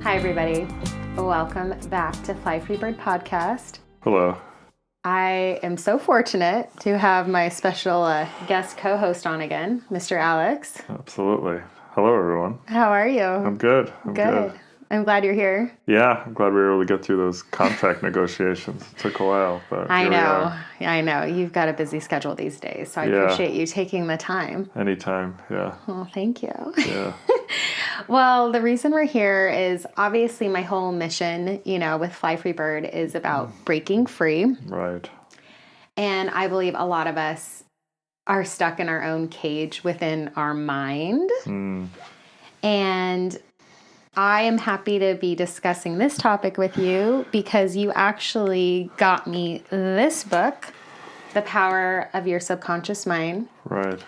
Hi, everybody. Welcome back to Fly Free Bird Podcast. Hello. I am so fortunate to have my special guest co-host on again, Mr. Alex. Absolutely. Hello, everyone. How are you? I'm good. I'm good. I'm glad you're here. Yeah, I'm glad we were able to get through those contract negotiations. It took a while, but I here we know. are. I know. You've got a busy schedule these days, so I appreciate you taking the time. Anytime, yeah. Well, thank you. Yeah. Well, the reason we're here is obviously my whole mission, with Fly Free Bird is about breaking free. Right. And I believe a lot of us are stuck in our own cage within our mind. And I am happy to be discussing this topic with you because you actually got me this book, The Power of Your Subconscious Mind. Right.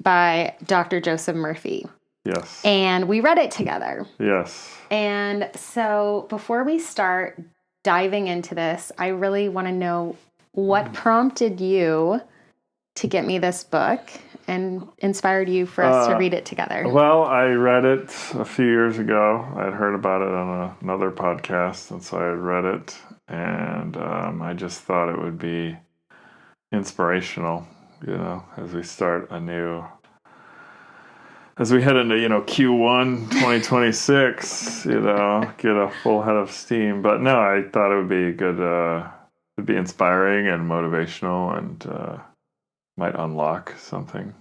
By Dr. Joseph Murphy. Yes. And we read it together. Yes. And so before we start diving into this, I really want to know what prompted you to get me this book and inspired you for us to read it together. Well, I read it a few years ago. I'd heard about it on another podcast, and so I read it, and I just thought it would be inspirational, as we start as we head into, Q1 2026, get a full head of steam. But no, I thought it would be good, it'd be inspiring and motivational and might unlock something,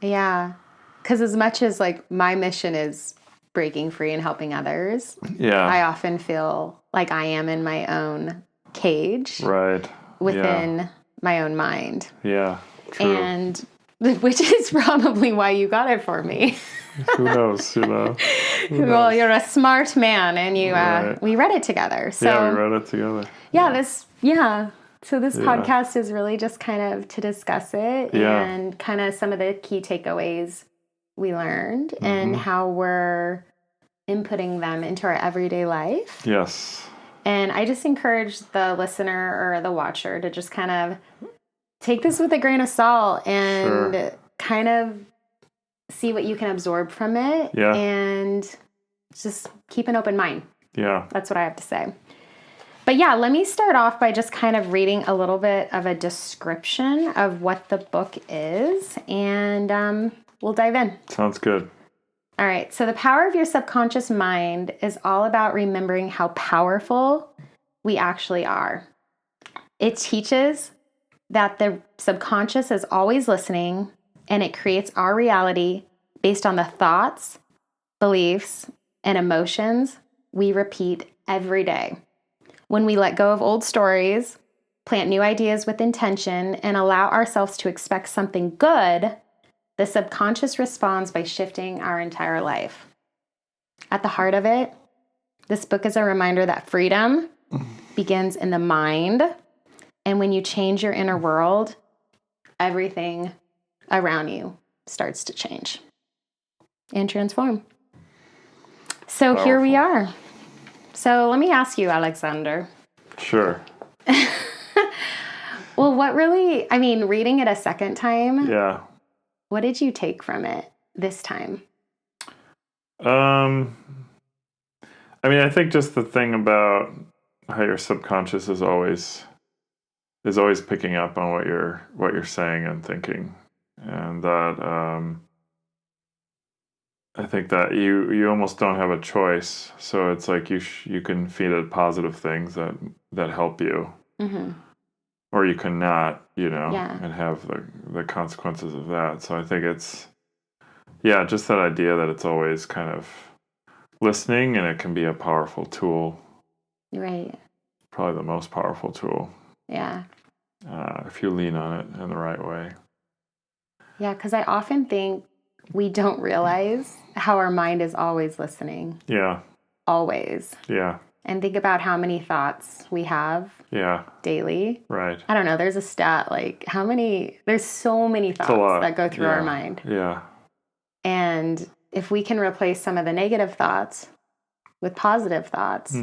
Yeah. Because as much as my mission is breaking free and helping others, I often feel like I am in my own cage. Right. Within my own mind. Yeah. True. And which is probably why you got it for me. Who knows? Who knows? Well, you're a smart man, and we read it together. So yeah, we read it together. So this podcast is really just kind of to discuss it and kind of some of the key takeaways we learned and how we're inputting them into our everyday life. Yes. And I just encourage the listener or the watcher to just kind of take this with a grain of salt and kind of see what you can absorb from it and just keep an open mind. Yeah. That's what I have to say. But let me start off by just kind of reading a little bit of a description of what the book is, and we'll dive in. Sounds good. All right. So The Power of Your Subconscious Mind is all about remembering how powerful we actually are. It teaches that the subconscious is always listening, and it creates our reality based on the thoughts, beliefs, and emotions we repeat every day. When we let go of old stories, plant new ideas with intention, and allow ourselves to expect something good, the subconscious responds by shifting our entire life. At the heart of it, this book is a reminder that freedom begins in the mind, and when you change your inner world, everything around you starts to change and transform. So Powerful. Here we are. So let me ask you, Alexander. Sure. Well, reading it a second time. Yeah. What did you take from it this time? I think just the thing about how your subconscious is always picking up on what you're saying and thinking, and that I think that you almost don't have a choice. So it's like you can feed it positive things that help you, or you can not, and have the consequences of that. So I think it's just that idea that it's always kind of listening, and it can be a powerful tool. Right. Probably the most powerful tool. Yeah. If you lean on it in the right way. Yeah, because I often think we don't realize how our mind is always listening. Yeah. Always. Yeah. And think about how many thoughts we have daily. Right. I don't know. There's a stat there's so many thoughts that go through our mind. Yeah. And if we can replace some of the negative thoughts with positive thoughts,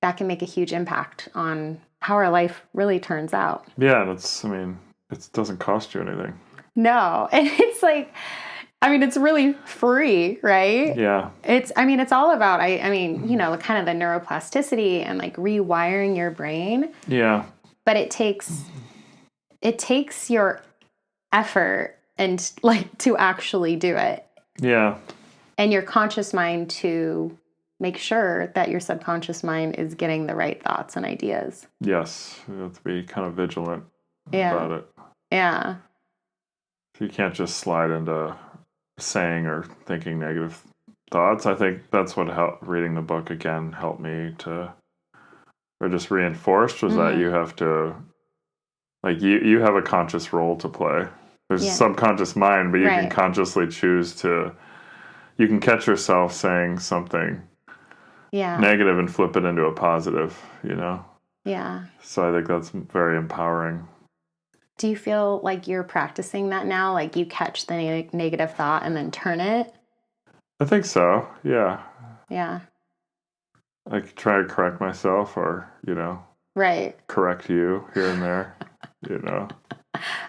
that can make a huge impact on how our life really turns out. Yeah. And it doesn't cost you anything. No. And it's I mean, it's really free, right? Yeah. It's all about, kind of the neuroplasticity and like rewiring your brain. Yeah. But it takes your effort and like to actually do it. Yeah. And your conscious mind to make sure that your subconscious mind is getting the right thoughts and ideas. Yes. You have to be kind of vigilant about it. Yeah. So you can't just slide into saying or thinking negative thoughts. I think that's what reading the book again helped me to, or just reinforced, was that you have to, like, you have a conscious role to play. There's a subconscious mind, but you can consciously choose to, you can catch yourself saying something negative and flip it into a positive, Yeah. So I think that's very empowering. Do you feel like you're practicing that now? Like you catch the negative thought and then turn it? I think so, yeah. Yeah. I could try to correct myself or, correct you here and there,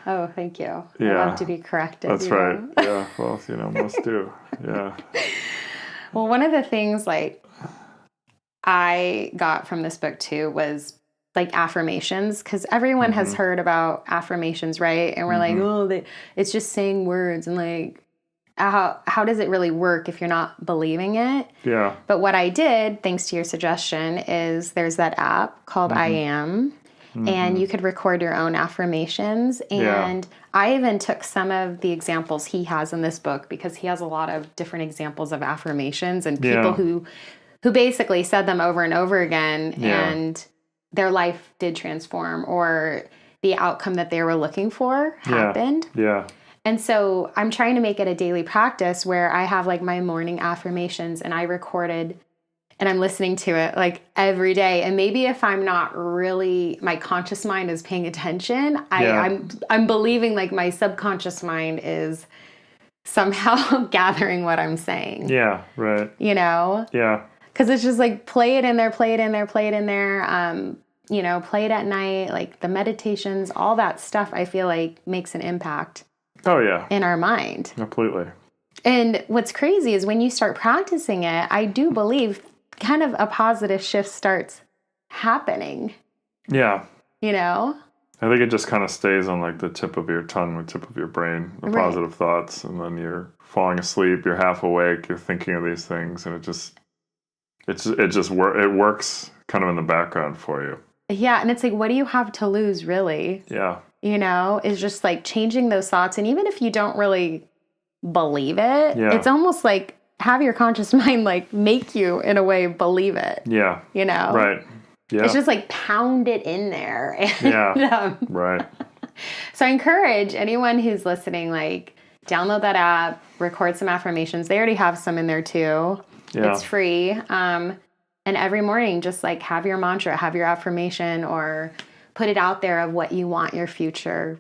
Oh, thank you. Yeah. I love to be corrected. That's right. Yeah. Well, most do. Yeah. Well, one of the things like I got from this book too was like affirmations, because everyone has heard about affirmations, right? And we're like, oh, it's just saying words, and like, how does it really work if you're not believing it? Yeah. But what I did, thanks to your suggestion, is there's that app called I Am. And you could record your own affirmations. And I even took some of the examples he has in this book, because he has a lot of different examples of affirmations and people who basically said them over and over again, and their life did transform, or the outcome that they were looking for happened. Yeah. And so I'm trying to make it a daily practice where I have like my morning affirmations, and I recorded, and I'm listening to it like every day. And maybe if I'm not really, my conscious mind is paying attention, I'm believing like my subconscious mind is somehow gathering what I'm saying. Yeah, right. Yeah. Because it's just like play it in there, play it in there, play it in there. Play it at night, like the meditations, all that stuff I feel like makes an impact. Oh, yeah. In our mind. Completely. And what's crazy is when you start practicing it, I do believe kind of a positive shift starts happening. Yeah. I think it just kind of stays on like the tip of your tongue, the tip of your brain, the positive thoughts, and then you're falling asleep, you're half awake, you're thinking of these things, and it works kind of in the background for you. Yeah, and it's like, what do you have to lose, really? Yeah. Is just like changing those thoughts. And even if you don't really believe it, it's almost like have your conscious mind like make you, in a way, believe it. Yeah. Right. Yeah. It's just like pound it in there. And, right. So I encourage anyone who's listening, like, download that app, record some affirmations. They already have some in there too. Yeah. It's free. And every morning, just like have your mantra, have your affirmation, or put it out there of what you want your future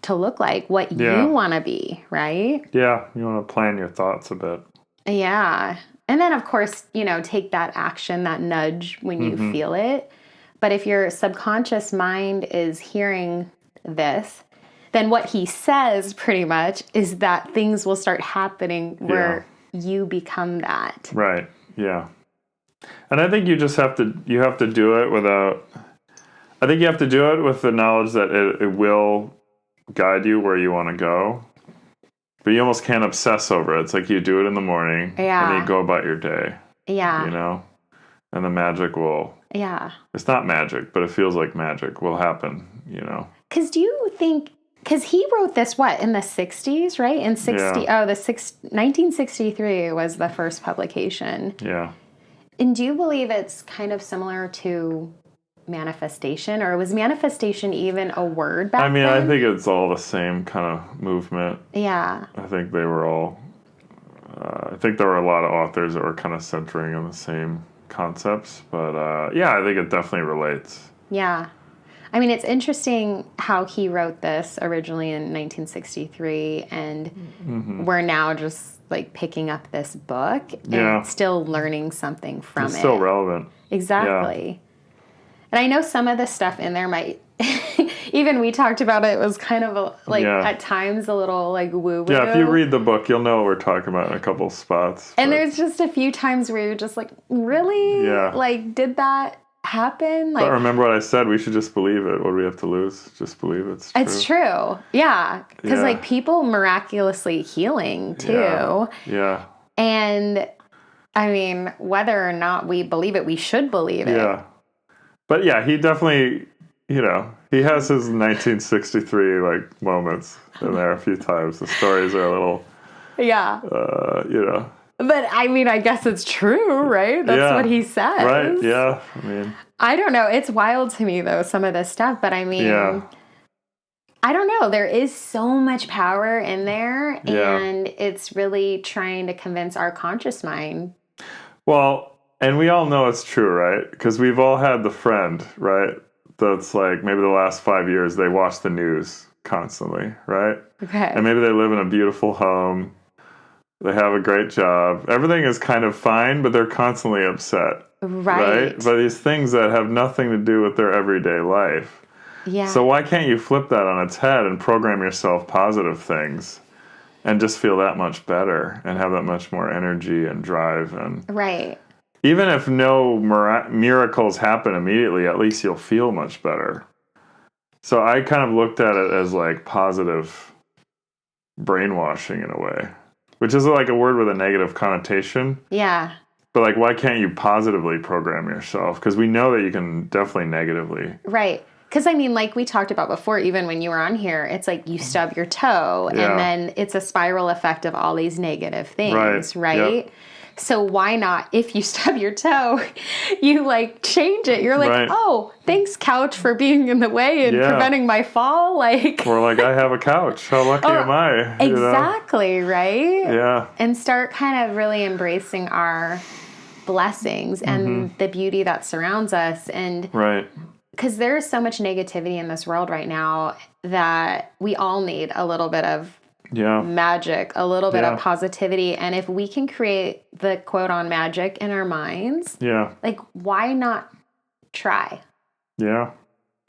to look like, what you want to be, right? Yeah. You want to plan your thoughts a bit. Yeah. And then, of course, take that action, that nudge when you feel it. But if your subconscious mind is hearing this, then what he says pretty much is that things will start happening where you become that. Right. Yeah. And I think you just have to do it with the knowledge that it will guide you where you want to go. But you almost can't obsess over it. It's like you do it in the morning and you go about your day. Yeah. And the magic will. Yeah. It's not magic, but it feels like magic will happen, Because do you think, because he wrote this, in the 60s, right? In 1963 was the first publication. Yeah. And do you believe it's kind of similar to manifestation, or was manifestation even a word back then? I think it's all the same kind of movement. Yeah. I think they were all, I think there were a lot of authors that were kind of centering on the same concepts, but I think it definitely relates. Yeah. It's interesting how he wrote this originally in 1963, and we're now just like picking up this book and still learning something from it. It's still relevant. Exactly. Yeah. And I know some of the stuff in there might, even we talked about it was kind of at times a little like woo-woo. Yeah, if you read the book, you'll know what we're talking about in a couple spots. And there's just a few times where you're just like, really? Yeah. Like, did that happen? Like, but remember what I said, we should just believe it. What do we have to lose? Just believe it's true. It's true. Yeah. Because like people miraculously healing too. Yeah. And I mean, whether or not we believe it, we should believe it. Yeah. But yeah, he definitely, he has his 1963 like moments in there a few times. The stories are a little, But I mean, I guess it's true, right? That's what he says. Right, yeah. I mean, I don't know. It's wild to me, though, some of this stuff. But I mean, I don't know. There is so much power in there. And it's really trying to convince our conscious mind. Well, and we all know it's true, right? Because we've all had the friend, right? That's like maybe the last 5 years they watch the news constantly, right? Okay. And maybe they live in a beautiful home. They have a great job. Everything is kind of fine, but they're constantly upset. Right? By these things that have nothing to do with their everyday life. Yeah. So why can't you flip that on its head and program yourself positive things and just feel that much better and have that much more energy and drive? And even if no miracles happen immediately, at least you'll feel much better. So I kind of looked at it as like positive brainwashing in a way. Which is like a word with a negative connotation. Yeah. But like, why can't you positively program yourself? Because we know that you can definitely negatively. Right. Because I mean, like we talked about before, even when you were on here, it's like you stub your toe and then it's a spiral effect of all these negative things, right? Yep. So why not, if you stub your toe, you like change it. You're like, oh, thanks couch for being in the way and preventing my fall. Like, or like, I have a couch. How lucky am I? Exactly, right? Yeah. And start kind of really embracing our blessings and the beauty that surrounds us. And because there is so much negativity in this world right now that we all need a little bit of magic, a little bit of positivity. And if we can create the quote on magic in our minds, like, why not try? Yeah.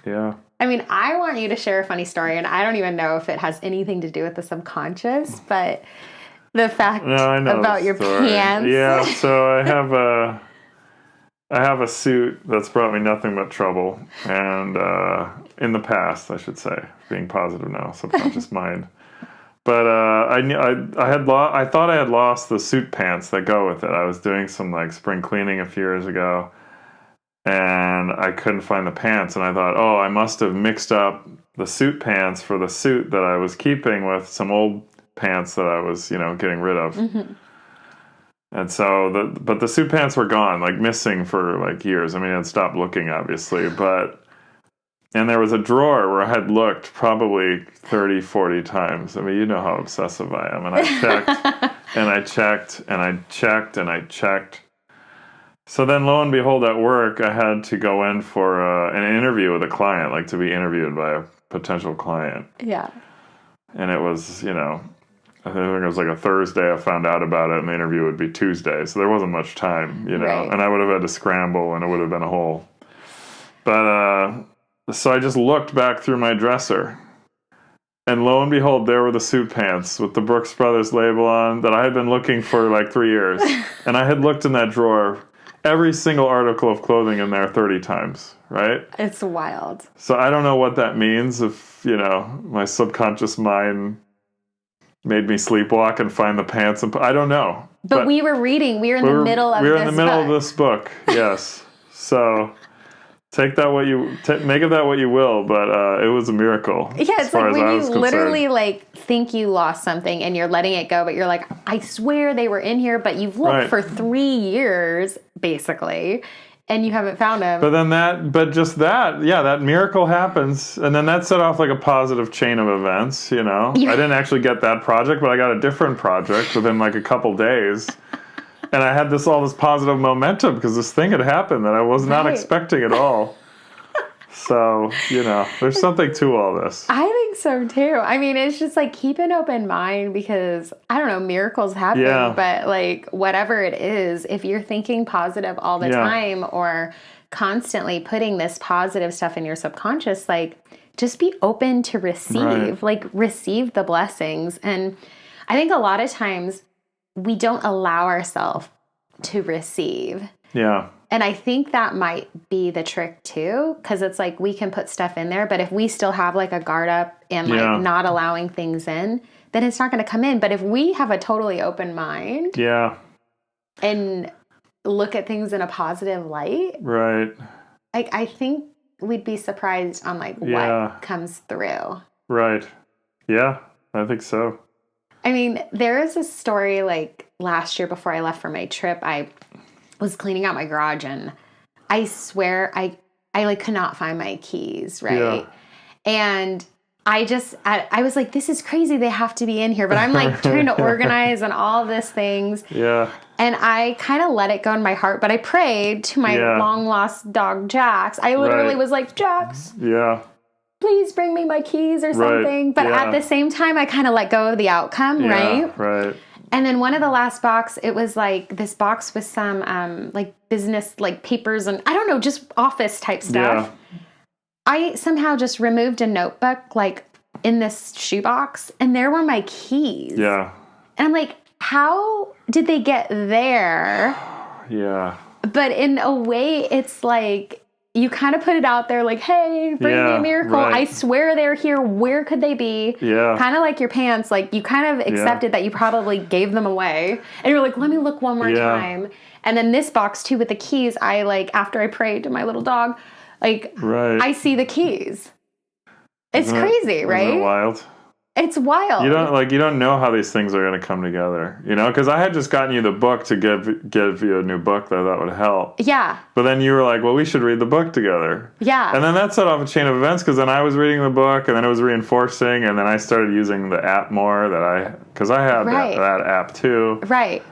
Yeah. I mean, I want you to share a funny story, and I don't even know if it has anything to do with the subconscious, but the fact about your pants. Yeah. So I have a suit that's brought me nothing but trouble. And in the past, I should say, being positive now, subconscious mind. But I thought I had lost the suit pants that go with it. I was doing some like spring cleaning a few years ago, and I couldn't find the pants. And I thought, oh, I must have mixed up the suit pants for the suit that I was keeping with some old pants that I was, getting rid of. And so, but the suit pants were gone, like missing for like years. I mean, I'd stopped looking, obviously, and there was a drawer where I had looked probably 30, 40 times. I mean, you know how obsessive I am. And I checked, and I checked, and I checked, and I checked. So then, lo and behold, at work, I had to go in for an interview with a client, like to be interviewed by a potential client. Yeah. And it was, I think it was like a Thursday I found out about it, and the interview would be Tuesday. So there wasn't much time, Right. And I would have had to scramble, and it would have been a whole. But, so I just looked back through my dresser, and lo and behold, there were the suit pants with the Brooks Brothers label on that I had been looking for like 3 years. And I had looked in that drawer, every single article of clothing in there 30 times, right? It's wild. So I don't know what that means if, my subconscious mind made me sleepwalk and find the pants. And I don't know. But we were reading. We were in the middle of this book. We were in the middle of this book, yes. So take that make of that what you will, but it was a miracle. Yeah, it's like when you literally like think you lost something and you're letting it go, but you're like, I swear they were in here, but you've looked for 3 years, basically, and you haven't found them. That miracle happens, and then that set off like a positive chain of events, I didn't actually get that project, but I got a different project within like a couple days. And I had all this positive momentum because this thing had happened that I was not expecting at all. So, there's something to all this. I think so too. I mean, it's just like keep an open mind because, I don't know, miracles happen. Yeah. But like whatever it is, if you're thinking positive all the time or constantly putting this positive stuff in your subconscious, like just be open to receive, like receive the blessings. And I think a lot of times we don't allow ourselves to receive. Yeah. And I think that might be the trick too, because it's like we can put stuff in there, but if we still have like a guard up and like not allowing things in, then it's not going to come in. But if we have a totally open mind and look at things in a positive light, right, I think we'd be surprised on like what comes through. Right. Yeah, I think so. I mean, there is a story like last year before I left for my trip, I was cleaning out my garage and I swear I like could not find my keys, right? Yeah. And I was like, this is crazy. They have to be in here. But I'm like trying to organize and all this things. Yeah. And I kind of let it go in my heart. But I prayed to my long lost dog, Jax. I literally was like, Jax. Yeah. Please bring me my keys or something. Right. But at the same time, I kind of let go of the outcome, right? Right. And then one of the last box, it was like this box with some like business like papers and I don't know, just office type stuff. Yeah. I somehow just removed a notebook like in this shoebox and there were my keys. Yeah. And I'm like, how did they get there? Yeah. But in a way, it's like you kind of put it out there like, hey, bring me a miracle. Right. I swear they're here. Where could they be? Yeah. Kind of like your pants. Like you kind of accepted that you probably gave them away. And you're like, let me look one more time. And then this box too with the keys, I like, after I prayed to my little dog, like I see the keys. It's crazy, right? Isn't it wild? It's wild. You don't know how these things are going to come together, you know? Because I had just gotten you the book to give you a new book that I thought would help. Yeah. But then you were like, well, we should read the book together. Yeah. And then that set off a chain of events because then I was reading the book and then it was reinforcing and then I started using the app more because I had that app too. Right.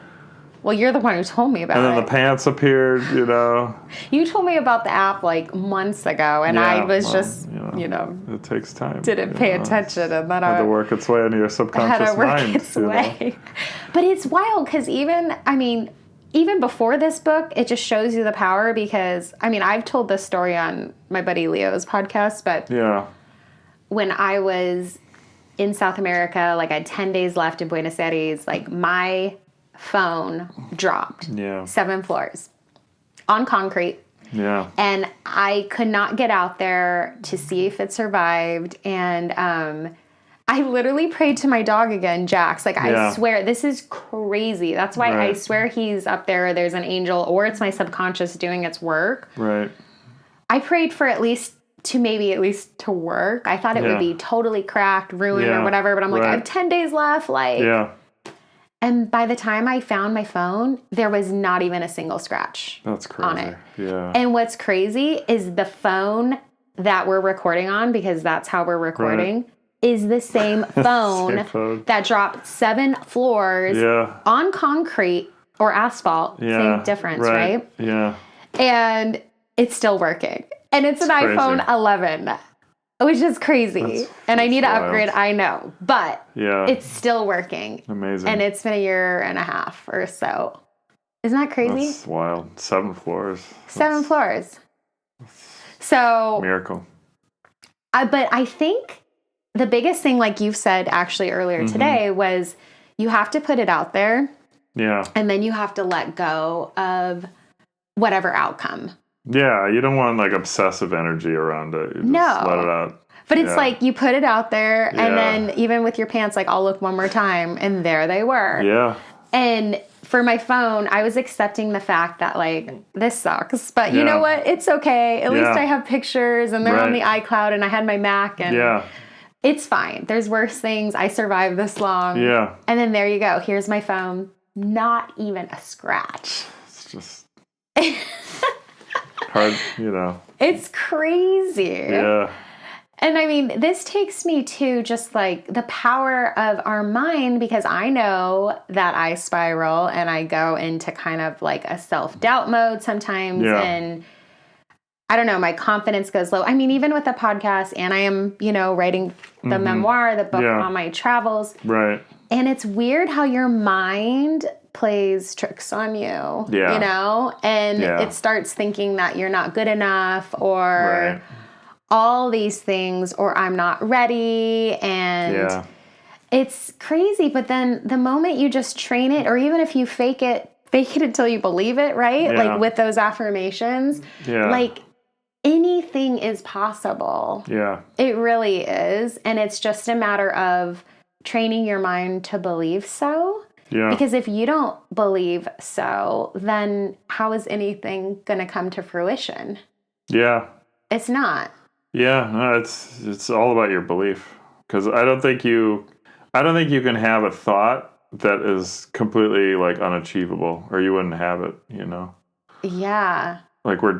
Well, you're the one who told me about it. And then the pants appeared, you know. You told me about the app like months ago, and I was just, you know. It takes time. Didn't pay attention. And then had to work its way into your subconscious mind. Know? But it's wild because even before this book, it just shows you the power because, I mean, I've told this story on my buddy Leo's podcast, but when I was in South America, like I had 10 days left in Buenos Aires, like my phone dropped 7 floors on concrete. Yeah. And I could not get out there to see if it survived. And I literally prayed to my dog again, Jax. Like, I swear, this is crazy. That's why I swear he's up there. There's an angel, or it's my subconscious doing its work. Right. I prayed for at least to work. I thought it would be totally cracked, ruined, or whatever. But I'm like, I have 10 days left. Like, and by the time I found my phone, there was not even a single scratch on it. Yeah. And what's crazy is the phone that we're recording on, because that's how we're recording, is the same phone that dropped 7 floors on concrete or asphalt. Same difference, right? Yeah. And it's still working. And it's an iPhone 11. Which is crazy. And I need to upgrade, I know. But it's still working. Amazing. And it's been a year and a half or so. Isn't that crazy? That's wild. 7 floors. 7 floors. So. Miracle. But I think the biggest thing, like you've said actually earlier today, was you have to put it out there. Yeah. And then you have to let go of whatever outcome. Yeah, you don't want like obsessive energy around it. You just let it out. But it's like you put it out there and then even with your pants, like I'll look one more time and there they were. Yeah. And for my phone, I was accepting the fact that like this sucks, but you know what? It's okay. At least I have pictures and they're on the iCloud and I had my Mac and it's fine. There's worse things. I survived this long. Yeah. And then there you go. Here's my phone. Not even a scratch. It's just hard, you know. It's crazy. Yeah. And I mean, this takes me to just like the power of our mind, because I know that I spiral and I go into kind of like a self-doubt mode sometimes. Yeah. And I don't know, my confidence goes low. I mean, even with the podcast, and I am, you know, writing the memoir, the book on my travels. Right. And it's weird how your mind plays tricks on you, you know, and it starts thinking that you're not good enough or all these things, or I'm not ready, and it's crazy. But then the moment you just train it, or even if you fake it until you believe it, right? Like with those affirmations, like anything is possible. Yeah. It really is. And it's just a matter of training your mind to believe so. Yeah. Because if you don't believe so, then how is anything going to come to fruition? Yeah. It's not. Yeah, no, it's all about your belief. Because I don't think you can have a thought that is completely like unachievable, or you wouldn't have it, you know? Yeah. Like your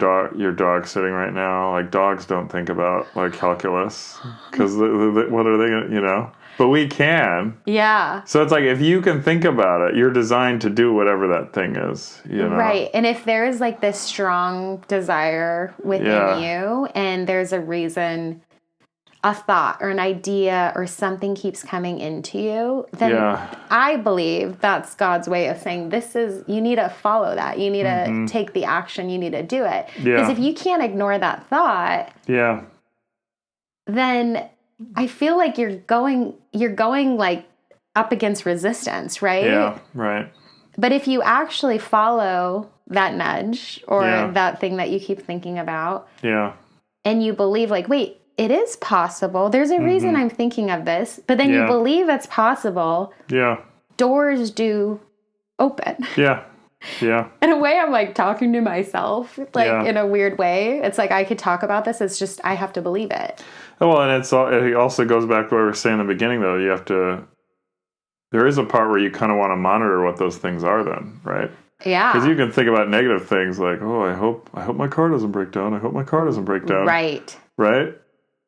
dog's sitting right now, like dogs don't think about like calculus, because what are they gonna, you know? But we can. Yeah. So it's like, if you can think about it, you're designed to do whatever that thing is, you know? Right. And if there is like this strong desire within you, and there's a reason, a thought or an idea or something keeps coming into you, then I believe that's God's way of saying, you need to follow that. You need to take the action. You need to do it. Because if you can't ignore that thought, then I feel like you're going like up against resistance, right? Yeah, right. But if you actually follow that nudge or that thing that you keep thinking about, and you believe like, wait, it is possible. There's a reason I'm thinking of this, but then you believe it's possible. Yeah. Doors do open. Yeah. Yeah. In a way, I'm like talking to myself, like in a weird way. It's like I could talk about this. It's just I have to believe it. Well, and it also goes back to what we were saying in the beginning, though. You have to. There is a part where you kind of want to monitor what those things are, then, right? Yeah. Because you can think about negative things like, oh, I hope my car doesn't break down. I hope my car doesn't break down. Right. Right.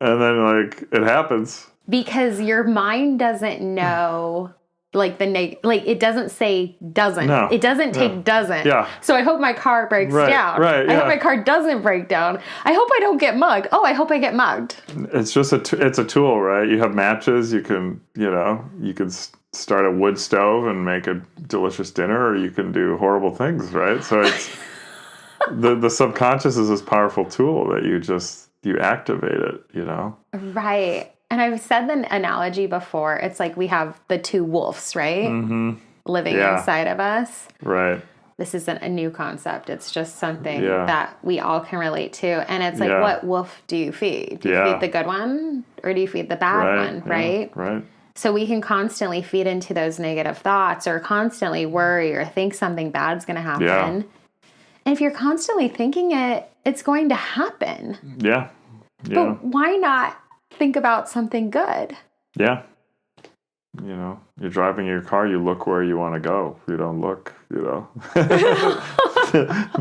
And then like it happens because your mind doesn't know. Like it doesn't say doesn't. No. It doesn't take doesn't. Yeah. So I hope my car breaks down. Right. I hope my car doesn't break down. I hope I don't get mugged. Oh, I hope I get mugged. It's just it's a tool, right? You have matches. You can start a wood stove and make a delicious dinner, or you can do horrible things, right? So it's the subconscious is this powerful tool that you activate it, you know? Right. And I've said the analogy before. It's like we have the two wolves, right? Living inside of us. Right. This isn't a new concept. It's just something that we all can relate to. And it's like, what wolf do you feed? Do you feed the good one, or do you feed the bad one, right? Right. So we can constantly feed into those negative thoughts, or constantly worry or think something bad's going to happen. Yeah. And if you're constantly thinking it, it's going to happen. Yeah. But why not think about something good? Yeah. You know, you're driving your car, you look where you want to go. You don't look, the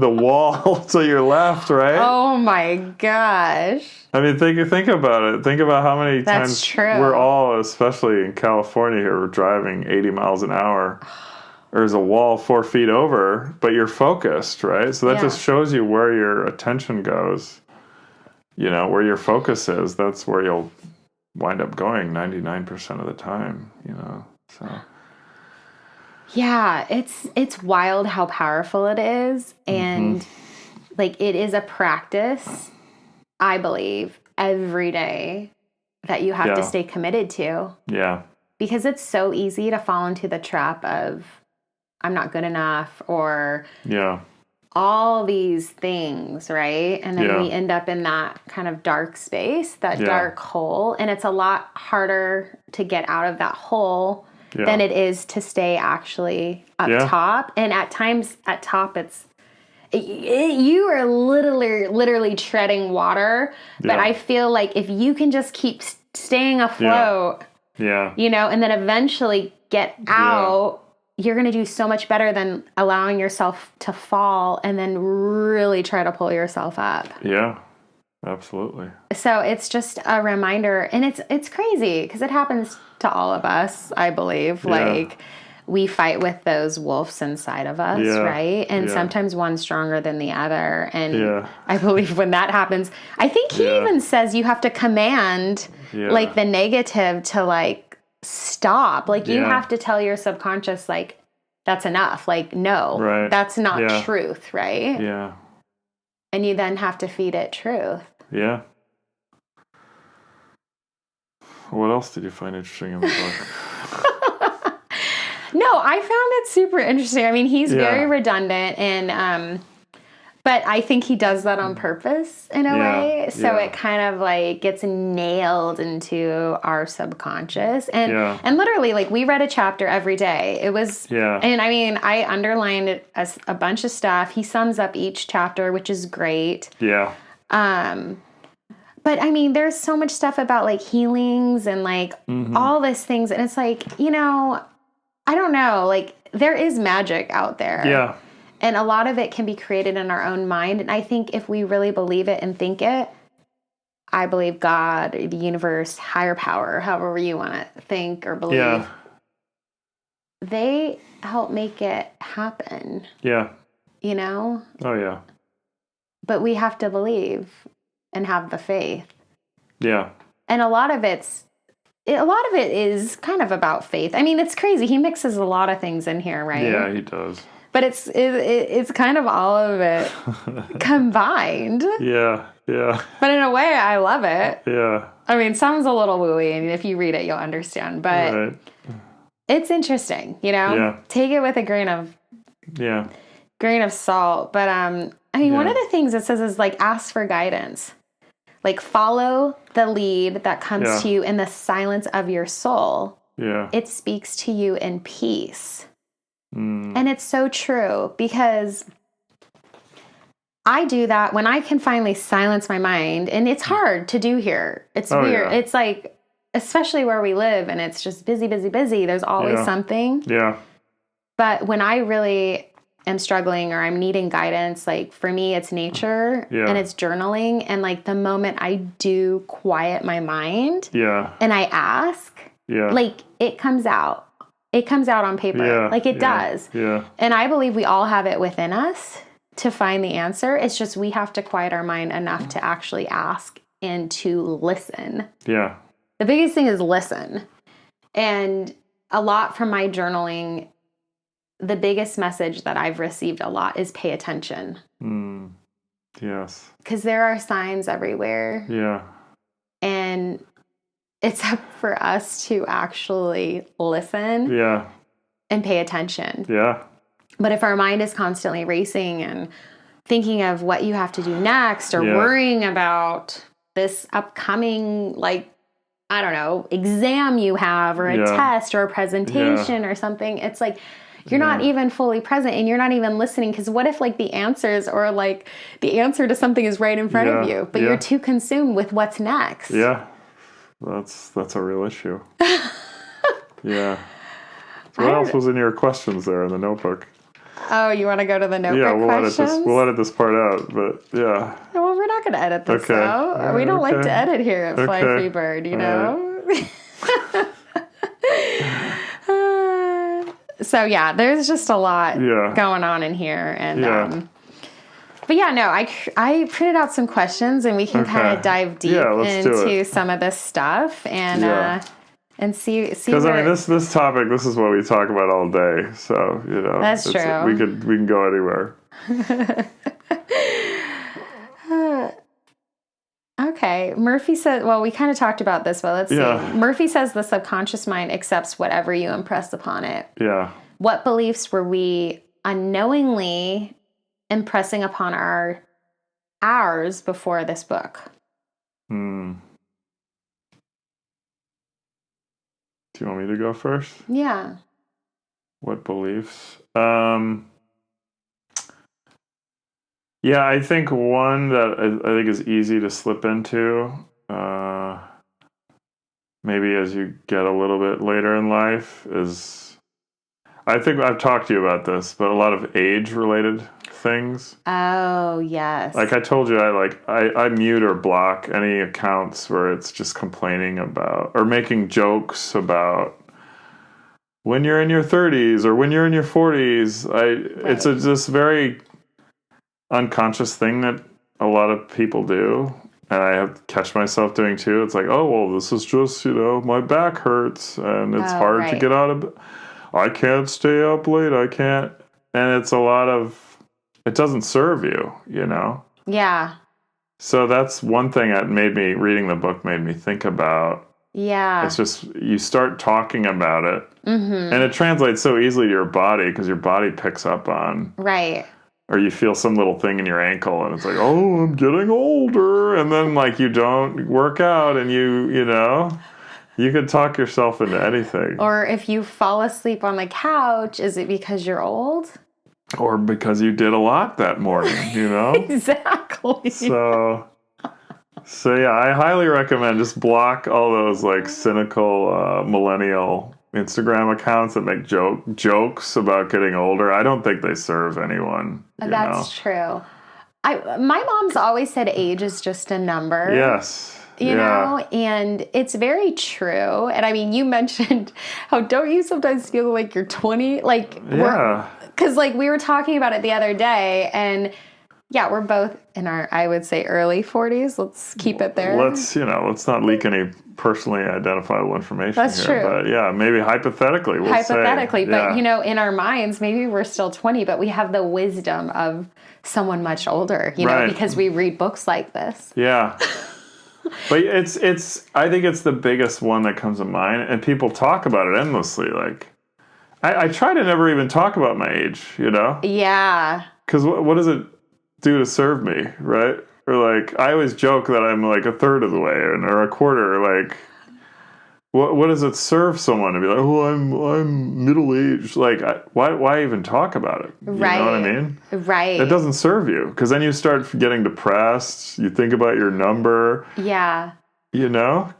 wall to your left, right? Oh my gosh. I mean, think about it. Think about how many times we're all, especially in California here, we're driving 80 miles an hour. There's a wall 4 feet over, but you're focused, right? So that just shows you where your attention goes. You know, where your focus is, that's where you'll wind up going 99% of the time, you know, so. Yeah, it's wild how powerful it is. And like, it is a practice, I believe, every day that you have to stay committed to. Yeah. Because it's so easy to fall into the trap of, I'm not good enough, or all these things, right? And then we end up in that kind of dark space, that dark hole. And it's a lot harder to get out of that hole than it is to stay actually up top. And at times at top, you are literally treading water. But I feel like if you can just keep staying afloat, you know, and then eventually get out, you're going to do so much better than allowing yourself to fall and then really try to pull yourself up. Yeah, absolutely. So it's just a reminder, and it's crazy because it happens to all of us, I believe. Like, we fight with those wolves inside of us, right? And sometimes one's stronger than the other. And I believe when that happens, I think he even says you have to command like the negative to like stop. Like, you have to tell your subconscious, like, that's enough. Like, no, that's not truth, right? Yeah. And you then have to feed it truth. Yeah. What else did you find interesting in the book? No, I found it super interesting. I mean, he's very redundant, and but I think he does that on purpose in a way. So it kind of like gets nailed into our subconscious. And literally, like, we read a chapter every day. It was, and I mean, I underlined a bunch of stuff. He sums up each chapter, which is great. Yeah. But I mean, there's so much stuff about like healings and like all these things. And it's like, you know, I don't know, like there is magic out there. Yeah. And a lot of it can be created in our own mind. And I think if we really believe it and think it, I believe God, the universe, higher power, however you want to think or believe, they help make it happen. Yeah. You know? Oh, yeah. But we have to believe and have the faith. Yeah. And a lot of it is kind of about faith. I mean, it's crazy. He mixes a lot of things in here, right? Yeah, he does. But it's kind of all of it combined. Yeah, yeah. But in a way, I love it. Yeah. I mean, it sounds a little wooey, and if you read it, you'll understand. But it's interesting, you know? Yeah. Take it with a grain of salt. But I mean, one of the things it says is like ask for guidance. Like follow the lead that comes to you in the silence of your soul. Yeah. It speaks to you in peace. And it's so true because I do that when I can finally silence my mind, and it's hard to do here. It's weird. Yeah. It's like, especially where we live and it's just busy, busy, busy. There's always something. Yeah. But when I really am struggling or I'm needing guidance, like for me, it's nature and it's journaling. And like the moment I do quiet my mind and I ask, like it comes out. It comes out on paper. Like it does. Yeah. And I believe we all have it within us to find the answer. It's just we have to quiet our mind enough to actually ask and to listen. Yeah. The biggest thing is listen. And a lot from my journaling, the biggest message that I've received a lot is pay attention. Yes. Because there are signs everywhere. Yeah. And it's up for us to actually listen and pay attention. Yeah. But if our mind is constantly racing and thinking of what you have to do next or worrying about this upcoming, like, I don't know, exam you have or a test or a presentation or something, it's like you're not even fully present and you're not even listening, because what if like the answers or like the answer to something is right in front of you, but you're too consumed with what's next? Yeah. That's a real issue. Yeah. So what else was in your questions there in the notebook? Oh, you want to go to the notebook questions? We'll edit this part out, but yeah. Well, we're not going to edit this, though. We don't like to edit here at Fly Free Bird, you know? So, yeah, there's just a lot going on in here. And but yeah, no, I printed out some questions and we can kind of dive deep into some of this stuff and see. Because I mean, this topic, this is what we talk about all day. So you know, that's true. We can go anywhere. Okay, Murphy said. Well, we kind of talked about this, but let's see. Murphy says the subconscious mind accepts whatever you impress upon it. Yeah. What beliefs were we unknowingly impressing upon ours before this book? Do you want me to go first? Yeah. What beliefs? Yeah, I think one that I think is easy to slip into, maybe as you get a little bit later in life, is, I think I've talked to you about this, but a lot of age-related things. Oh, yes. Like I told you, I mute or block any accounts where it's just complaining about or making jokes about when you're in your 30s or when you're in your 40s. It's this very unconscious thing that a lot of people do, and I have catch myself doing too. It's like, oh, well, this is just, you know, my back hurts and it's hard to get out of. I can't stay up late. I can't. And it's a lot of, it doesn't serve you, you know? Yeah. So that's one thing that reading the book made me think about, Yeah. It's just, you start talking about it, and it translates so easily to your body because your body picks up on. Right. Or you feel some little thing in your ankle, and it's like, oh, I'm getting older. And then, like, you don't work out, and you know, you could talk yourself into anything. Or if you fall asleep on the couch, is it because you're old? Or because you did a lot that morning, you know? Exactly. So yeah, I highly recommend just block all those, like, cynical millennial Instagram accounts that make jokes about getting older. I don't think they serve anyone. That's true. My mom's always said age is just a number. Yes. You know, and it's very true. And I mean, you mentioned how don't you sometimes feel like you're 20? Like, because like we were talking about it the other day, and yeah, we're both in our, I would say, early 40s. Let's keep it there. Let's not leak any personally identifiable information. That's here, true. But yeah, maybe hypothetically, but you know, in our minds, maybe we're still 20, but we have the wisdom of someone much older, you know, because we read books like this. Yeah. But I think it's the biggest one that comes to mind, and people talk about it endlessly. Like, I try to never even talk about my age, you know? Yeah. Because what does it do to serve me, right? Or like, I always joke that I'm like a third of the way or a quarter. Like, what does it serve someone to be like, oh, I'm middle aged? Like, why even talk about it? You know what I mean? Right. It doesn't serve you, because then you start getting depressed. You think about your number. Yeah. You know?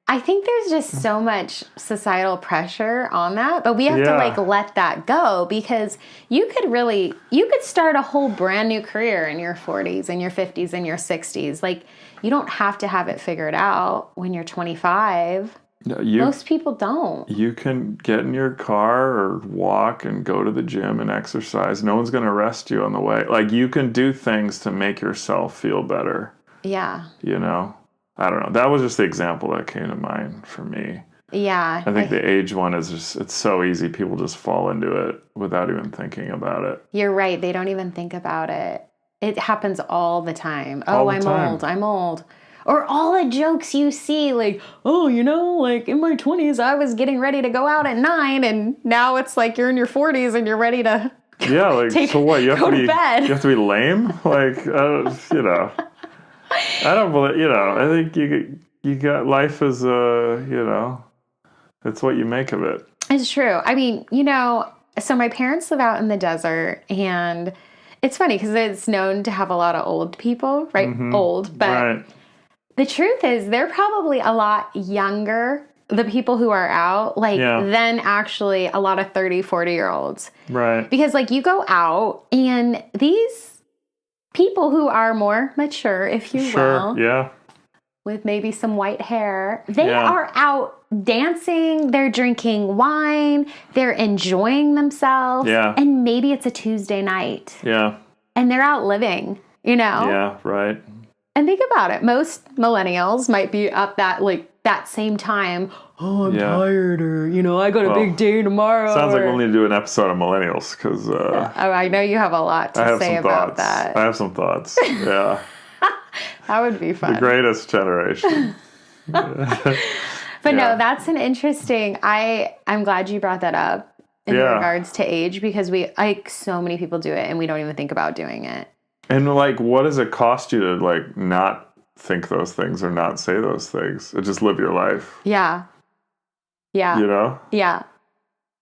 I think there's just so much societal pressure on that, but we have to like let that go, because you could start a whole brand new career in your 40s and your 50s and your 60s. Like, you don't have to have it figured out when you're 25. No, most people don't. You can get in your car or walk and go to the gym and exercise. No one's going to arrest you on the way. Like, you can do things to make yourself feel better. Yeah. You know? I don't know. That was just the example that came to mind for me. Yeah. I think the age one is just, it's so easy. People just fall into it without even thinking about it. You're right. They don't even think about it. It happens all the time. I'm old. Or all the jokes you see, like, oh, you know, like in my 20s, I was getting ready to go out at 9, and now it's like you're in your 40s and you're ready to so what? You have go to bed. You have to be lame? Like, you know. I don't believe, you know, I think you got life as you know, it's what you make of it. It's true. I mean, you know, so my parents live out in the desert, and it's funny because it's known to have a lot of old people, right? Mm-hmm. Old, but the truth is they're probably a lot younger, the people who are out, than actually a lot of 30, 40-year-olds. Right. Because, like, you go out, and these people who are more mature, if you will, with maybe some white hair, they are out dancing, they're drinking wine, they're enjoying themselves, and maybe it's a Tuesday night. Yeah. And they're out living, you know? Yeah, right. And think about it. Most millennials might be up that same time. Oh, I'm tired, or, you know, I got a big day tomorrow. Sounds like we'll need to do an episode of millennials, because... I know you have a lot to say about that. I have some thoughts, yeah. That would be fun. The greatest generation. But no, that's an interesting... I'm glad you brought that up in regards to age, because so many people do it, and we don't even think about doing it. And, like, what does it cost you to, like, not think those things or not say those things? Or just live your life? Yeah. Yeah. You know? Yeah.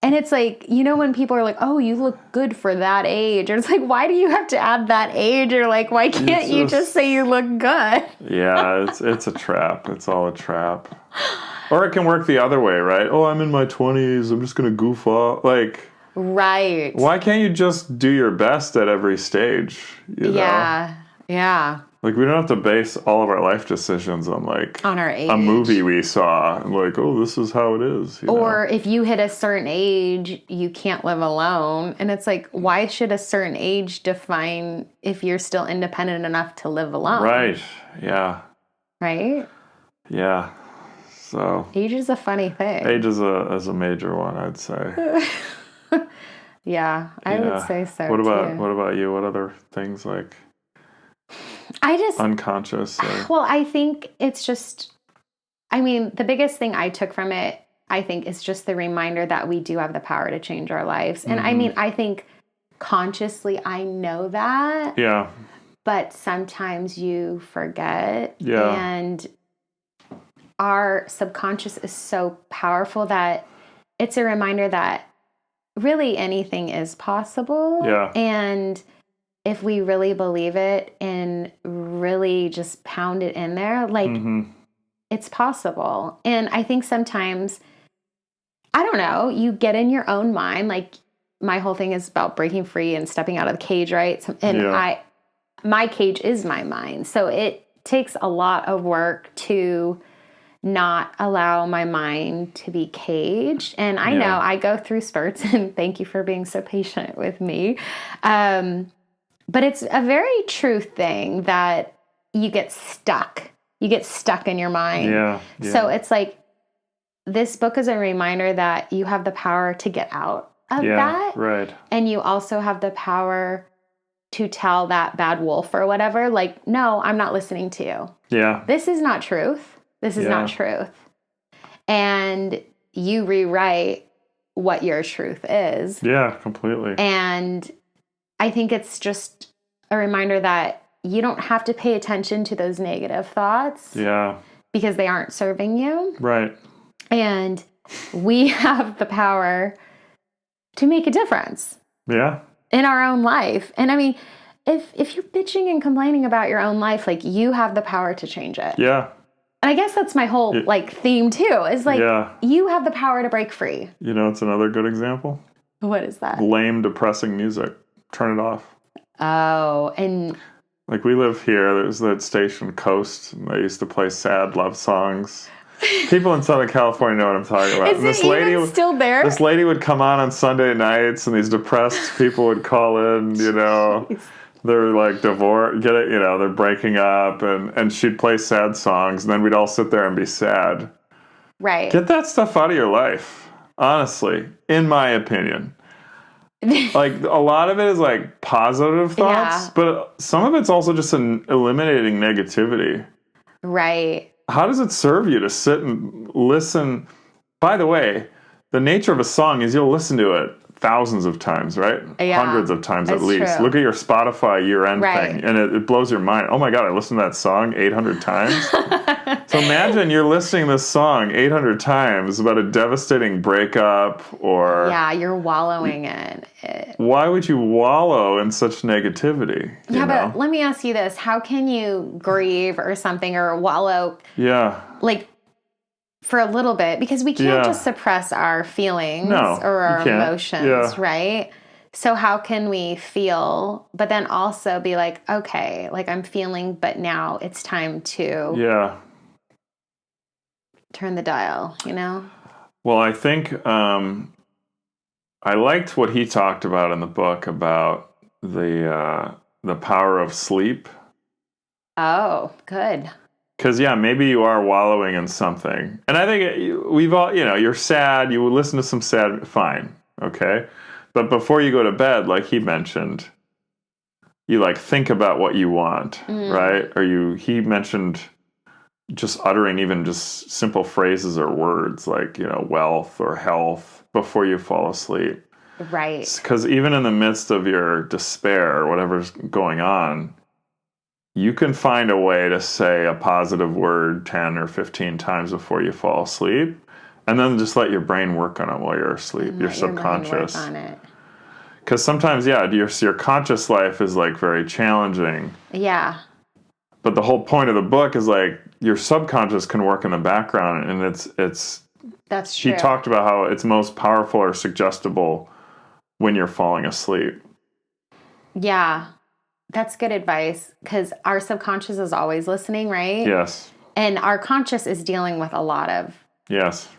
And it's like, you know, when people are like, oh, you look good for that age. Or it's like, why do you have to add that age? Or like, why can't you just say you look good? Yeah, it's a trap. It's all a trap. Or it can work the other way, right? Oh, I'm in my 20s. I'm just going to goof off. Like... Right. Why can't you just do your best at every stage? You know? Yeah. Like, we don't have to base all of our life decisions on, like, on our age. A movie we saw. And like, oh, this is how it is. Or if you hit a certain age, you can't live alone. And it's like, why should a certain age define if you're still independent enough to live alone? Right. Yeah. Right? Yeah. So. Age is a funny thing. Age is a major one, I'd say. Yeah, I would say so. What about you? What other things, like, unconscious? Well, I think I mean, the biggest thing I took from it, I think, is just the reminder that we do have the power to change our lives. And I mean, I think consciously I know that. Yeah. But sometimes you forget. Yeah. And our subconscious is so powerful that it's a reminder that really anything is possible. Yeah. And if we really believe it and really just pound it in there, like it's possible. And I think sometimes, I don't know, you get in your own mind. Like my whole thing is about breaking free and stepping out of the cage, right? And my cage is my mind. So it takes a lot of work to not allow my mind to be caged. And I know I go through spurts, and thank you for being so patient with me. But it's a very true thing that you get stuck. You get stuck in your mind. Yeah. So it's like, this book is a reminder that you have the power to get out of that. Right. And you also have the power to tell that bad wolf or whatever, like, no, I'm not listening to you. Yeah. This is not truth. This is not truth. And you rewrite what your truth is. Yeah, completely. And I think it's just a reminder that you don't have to pay attention to those negative thoughts. Yeah. Because they aren't serving you. Right. And we have the power to make a difference. Yeah. In our own life. And I mean, if you're bitching and complaining about your own life, like, you have the power to change it. Yeah. And I guess that's my whole theme too, is like, you have the power to break free. You know, it's another good example. What is that? Lame, depressing music. Turn it off. Oh, and like, we live here. There's that station Coast, and they used to play sad love songs. People in Southern California know what I'm talking about. Is and this it lady even still there? This lady would come on Sunday nights, and these depressed people would call in, you know. Jeez. They're like divorced, they're breaking up, and she'd play sad songs, and then we'd all sit there and be sad. Right. Get that stuff out of your life, honestly, in my opinion. Like, a lot of it is like positive thoughts, but some of it's also just eliminating negativity. Right. How does it serve you to sit and listen? By the way, the nature of a song is you'll listen to it thousands of times, right? Yeah, hundreds of times at least. True. Look at your Spotify year-end thing, and it blows your mind. Oh my God, I listened to that song 800 times. So imagine you're listening to this song 800 times about a devastating breakup, or... Yeah, you're wallowing in it. Why would you wallow in such negativity? Yeah, but let me ask you this. How can you grieve or something, or wallow? Yeah. Like, for a little bit, because we can't just suppress our feelings or our emotions, right? So how can we feel, but then also be like, okay, like, I'm feeling, but now it's time to turn the dial, you know? Well, I think I liked what he talked about in the book about the power of sleep. Oh, good. Because, maybe you are wallowing in something. And I think we've all, you're sad, you listen to some sad, fine, okay? But before you go to bed, like he mentioned, you, like, think about what you want, right? Or he mentioned just uttering even just simple phrases or words like, wealth or health before you fall asleep. Right. Because even in the midst of your despair or whatever's going on, you can find a way to say a positive word 10 or 15 times before you fall asleep, and then just let your brain work on it while you're asleep, your subconscious. Because sometimes, your conscious life is, like, very challenging. Yeah. But the whole point of the book is, like, your subconscious can work in the background, and it's. That's true. He talked about how it's most powerful or suggestible when you're falling asleep. Yeah. That's good advice, because our subconscious is always listening, right? Yes. And our conscious is dealing with a lot of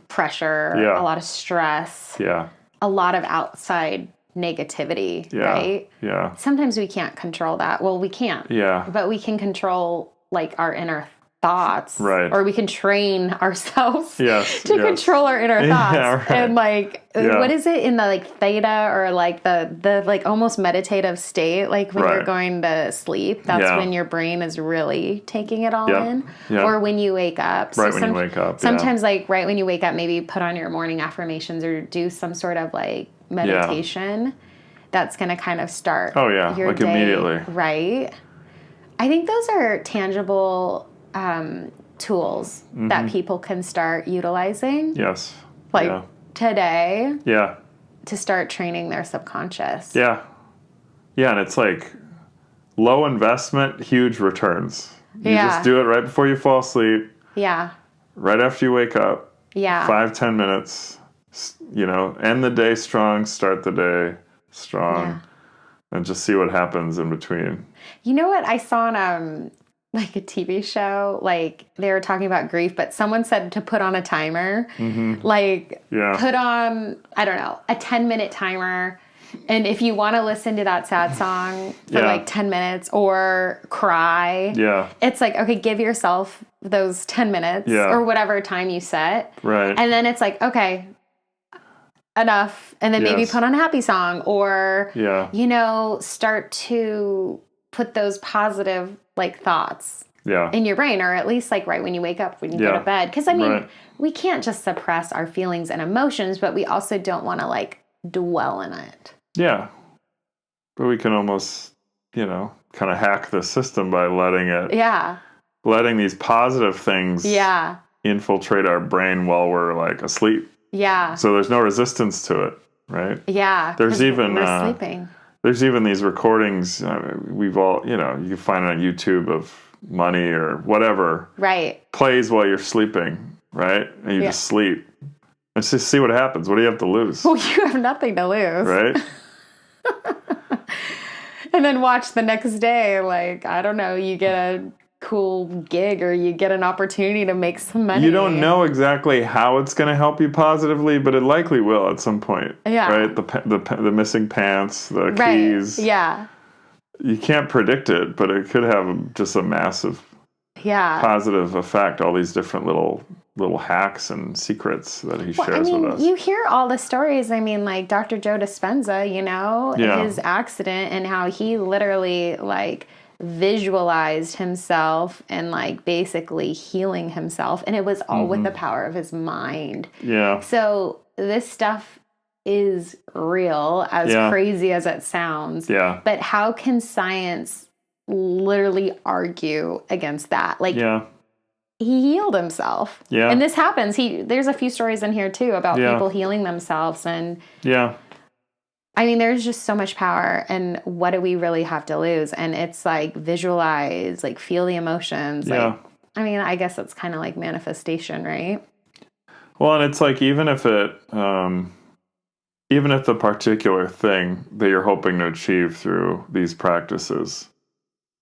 pressure, a lot of stress, a lot of outside negativity, right? Yeah. Sometimes we can't control that. Well, we can't. Yeah. But we can control, like, our inner thoughts. Right. Or we can train ourselves yes, to control our inner thoughts. Yeah, right. And like, what is it in the like theta or like the like almost meditative state? Like when you're going to sleep, that's when your brain is really taking it all in. Or when you wake up. Right, when you wake up. Sometimes like right when you wake up, maybe put on your morning affirmations or do some sort of like meditation. That's going to kind of start your like day, immediately. Right? I think those are tangible tools that people can start utilizing. Yes. Like today. Yeah. To start training their subconscious. Yeah. Yeah, and it's like low investment, huge returns. You just do it right before you fall asleep. Yeah. Right after you wake up. Yeah. 5-10 minutes. End the day strong, start the day strong, and just see what happens in between. You know what I saw on like a TV show, like they were talking about grief, but someone said to put on a timer, like put on, I don't know, a 10-minute timer. And if you want to listen to that sad song for like 10 minutes or cry, it's like, okay, give yourself those 10 minutes or whatever time you set. Right. And then it's like, okay, enough. And then maybe put on a happy song or, start to put those positive like thoughts in your brain, or at least like right when you wake up, when you go to bed. Because I mean, we can't just suppress our feelings and emotions, but we also don't want to like dwell in it. Yeah. But we can almost, kind of hack the system by letting these positive things infiltrate our brain while we're like asleep. Yeah. So there's no resistance to it, right? Yeah. There's even we're sleeping. There's even these recordings we've all, you can find it on YouTube of money or whatever. Right. Plays while you're sleeping, right? And you just sleep. And just see what happens. What do you have to lose? Well, you have nothing to lose. Right? And then watch the next day, like, I don't know, you get a cool gig or you get an opportunity to make some money. You don't know exactly how it's going to help you positively, but it likely will at some point. Yeah. Right? The missing pants, the keys. Yeah. You can't predict it, but it could have just a massive positive effect. All these different little hacks and secrets that he shares with us. You hear all the stories. I mean, like Dr. Joe Dispenza, his accident and how he literally like visualized himself and like basically healing himself. And it was all with the power of his mind. Yeah. So this stuff is real, as crazy as it sounds. Yeah. But how can science literally argue against that? Like, he healed himself. Yeah. And this happens. There's a few stories in here too about people healing themselves. And I mean, there's just so much power, and what do we really have to lose? And it's like visualize, like feel the emotions. Yeah. Like, I mean, I guess it's kind of like manifestation, right? Well, and it's like, even if the particular thing that you're hoping to achieve through these practices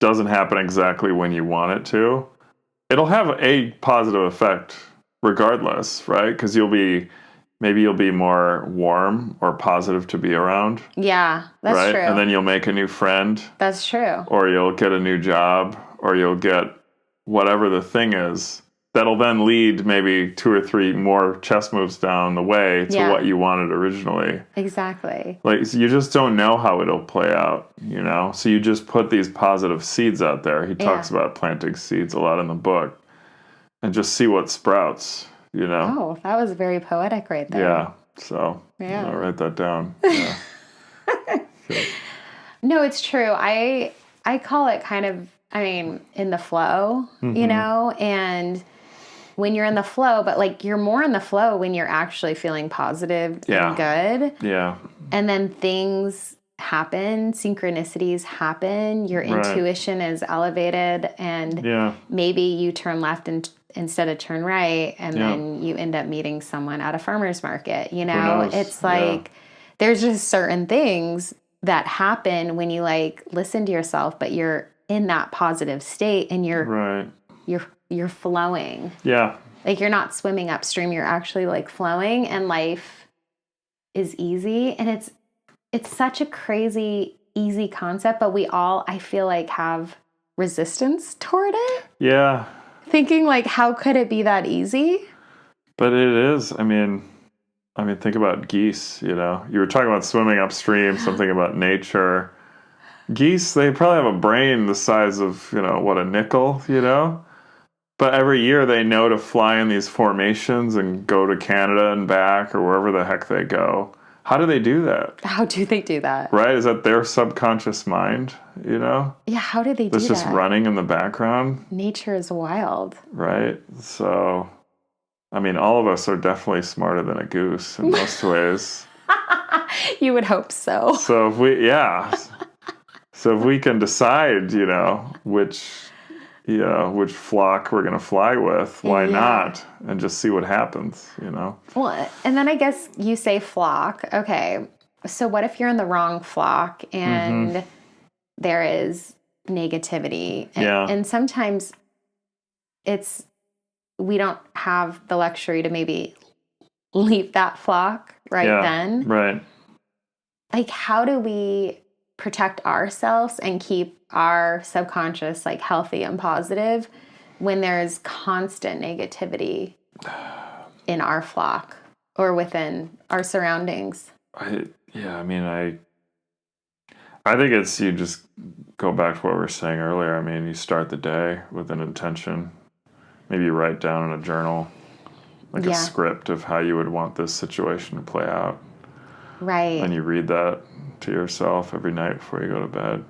doesn't happen exactly when you want it to, it'll have a positive effect regardless, right? Because maybe you'll be more warm or positive to be around. Yeah, that's true. And then you'll make a new friend. That's true. Or you'll get a new job, or you'll get whatever the thing is. That'll then lead maybe 2 or 3 more chess moves down the way to what you wanted originally. Exactly. Like, so you just don't know how it'll play out, So you just put these positive seeds out there. He talks about planting seeds a lot in the book. And just see what sprouts, Oh, that was very poetic right there. Yeah. So I'll write that down. Yeah. No, it's true. I call it kind of, in the flow, and when you're in the flow, but like you're more in the flow when you're actually feeling positive and good. Yeah. And then things happen, synchronicities happen, your intuition is elevated, and maybe you turn left instead of turn right, and then you end up meeting someone at a farmer's market. It's like there's just certain things that happen when you like listen to yourself, but you're in that positive state and you're flowing. Yeah. Like you're not swimming upstream, you're actually like flowing, and life is easy. And it's such a crazy, easy concept, but we all, I feel like, have resistance toward it. Yeah. thinking like, how could it be that easy? But it is. I mean, think about geese, you know. You were talking about swimming upstream, something about nature. Geese, they probably have a brain the size of, a nickel, But every year they know to fly in these formations and go to Canada and back or wherever the heck they go. How do they do that? How do they do that? Right? Is that their subconscious mind, Yeah, how do they do that? It's just running in the background. Nature is wild. Right? So, all of us are definitely smarter than a goose in most ways. You would hope so. So if we can decide, which flock we're going to fly with, why not? And just see what happens, Well, and then I guess you say flock. Okay. So what if you're in the wrong flock and there is negativity? And sometimes we don't have the luxury to maybe leave that flock then. Right. Like, how do we protect ourselves and keep our subconscious healthy and positive when there's constant negativity in our flock or within our surroundings? I think you just go back to what we were saying earlier. You start the day with an intention. Maybe you write down in a journal a script of how you would want this situation to play out. Right. And you read that to yourself every night before you go to bed.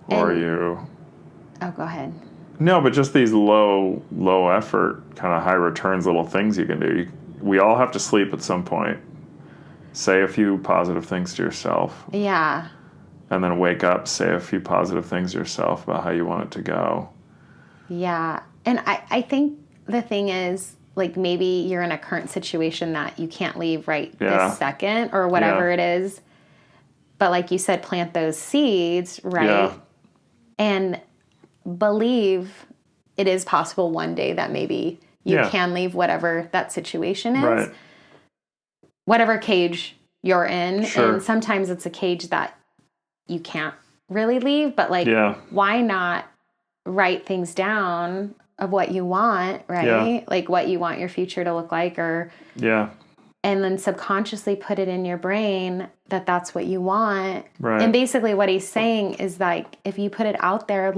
Or Oh, go ahead. No, but just these low effort, kind of high returns little things you can do. We all have to sleep at some point. Say a few positive things to yourself. Yeah. And then wake up, say a few positive things to yourself about how you want it to go. Yeah. And I think the thing is, maybe you're in a current situation that you can't leave this second or whatever it is. But like you said, plant those seeds, right? Yeah. And believe it is possible one day that maybe you can leave whatever that situation is. Right. Whatever cage you're in. Sure. And sometimes it's a cage that you can't really leave. But why not write things down of what you want, right? Yeah. Like what you want your future to look like and then subconsciously put it in your brain that that's what you want. Right. And basically what he's saying is if you put it out there,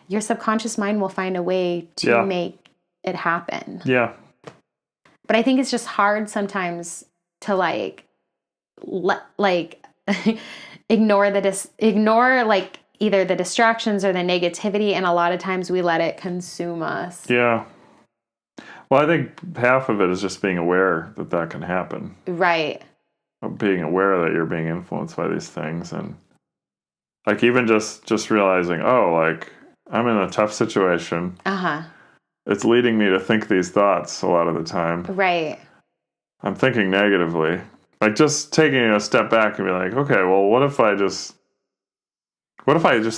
your subconscious mind will find a way to make it happen. Yeah. But I think it's just hard sometimes to ignore either the distractions or the negativity, and a lot of times we let it consume us. Yeah. Well, I think half of it is just being aware that can happen. Right. Being aware that you're being influenced by these things, and even just realizing, I'm in a tough situation. It's leading me to think these thoughts a lot of the time. Right. I'm thinking negatively. Just taking a step back and be like, okay, well, what if I just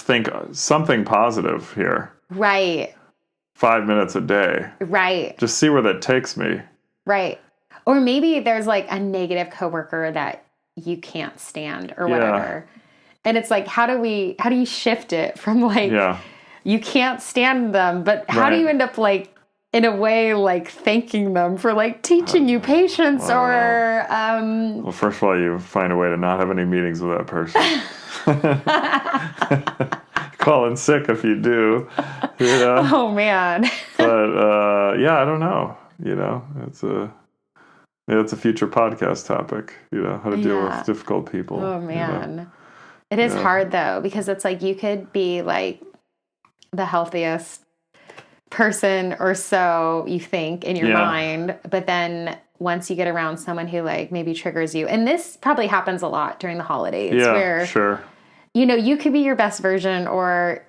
think something positive here? Right. 5 minutes a day. Right. Just see where that takes me. Right. Or maybe there's a negative coworker that you can't stand or whatever. And it's how do you shift it from you can't stand them, but how do you end up in a way thanking them for teaching you patience or well, first of all, you find a way to not have any meetings with that person. Call in sick if you do. Oh man. But I don't know. It's a future podcast topic. How to deal with difficult people. Oh man. It is hard though, because it's you could be the healthiest person or so you think in your mind, but then once you get around someone who maybe triggers you, and this probably happens a lot during the holidays, where sure, you could be your best version, or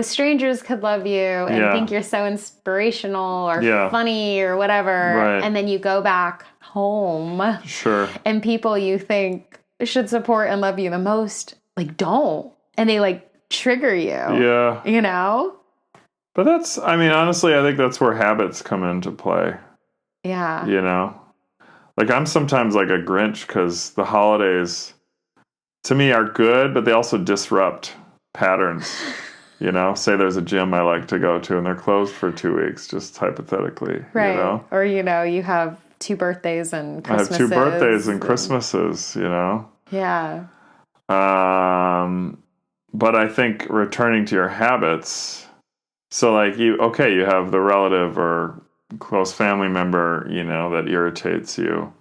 strangers could love you and think you're so inspirational or funny or whatever, right. And then you go back home, sure, and people you think should support and love you the most don't, and they trigger you, But that's, honestly, I think that's where habits come into play. Yeah. I'm sometimes a Grinch because the holidays, to me, are good, but they also disrupt patterns. Say there's a gym I like to go to and they're closed for 2 weeks, just hypothetically. Right. Or, you have 2 birthdays and Christmases. I have 2 birthdays and Christmases, Yeah. But I think returning to your habits, so like you have the relative or close family member, that irritates you.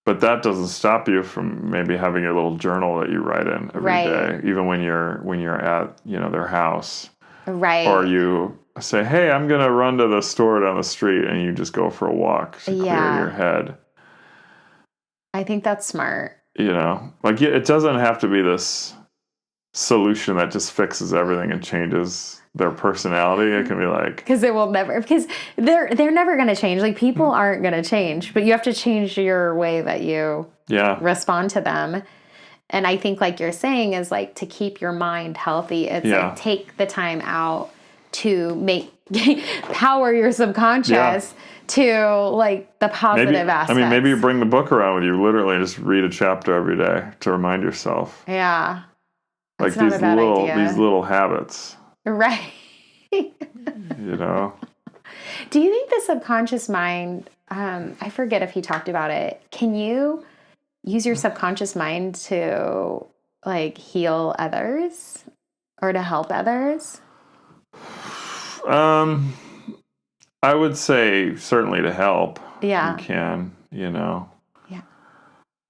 But that doesn't stop you from maybe having a little journal that you write in every day, even when you're at, their house. Right. Or you say, hey, I'm going to run to the store down the street, and you just go for a walk to clear your head. I think that's smart. It doesn't have to be this solution that just fixes everything and changes their personality. It can be like, because they're never going to change. Like, people aren't going to change, but you have to change your way that you respond to them. And I think, like you're saying, is like to keep your mind healthy. It's like take the time out to power your subconscious to like the positive aspects. Maybe you bring the book around with you, literally just read a chapter every day to remind yourself. Yeah. Like these little habits. Right. Do you think the subconscious mind, I forget if he talked about it, can you use your subconscious mind to like heal others or to help others? I would say certainly to help. Yeah. You can, Yeah.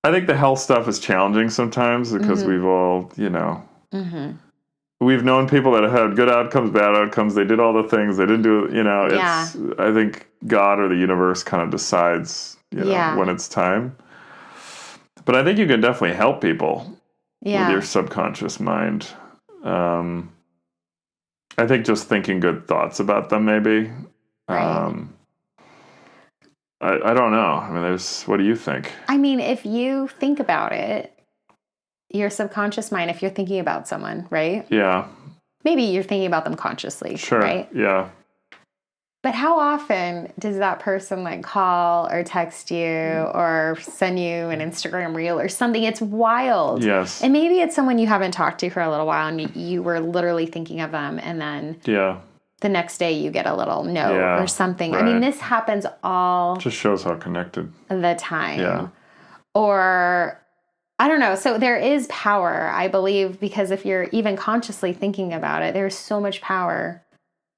I think the health stuff is challenging sometimes because we've all, we've known people that have had good outcomes, bad outcomes. They did all the things. They didn't do, I think God or the universe kind of decides, when it's time. But I think you can definitely help people with your subconscious mind. I think just thinking good thoughts about them, maybe. Right. I don't know. What do you think? If you think about it, your subconscious mind, if you're thinking about someone, right? Yeah. Maybe you're thinking about them consciously, sure. Right? Yeah. But how often does that person like call or text you or send you an Instagram reel or something? It's wild. Yes. And maybe it's someone you haven't talked to for a little while and you were literally thinking of them, and then the next day you get a little note or something. Right. This happens all just shows how connected the time. Yeah. Or I don't know. So there is power, I believe, because if you're even consciously thinking about it, there's so much power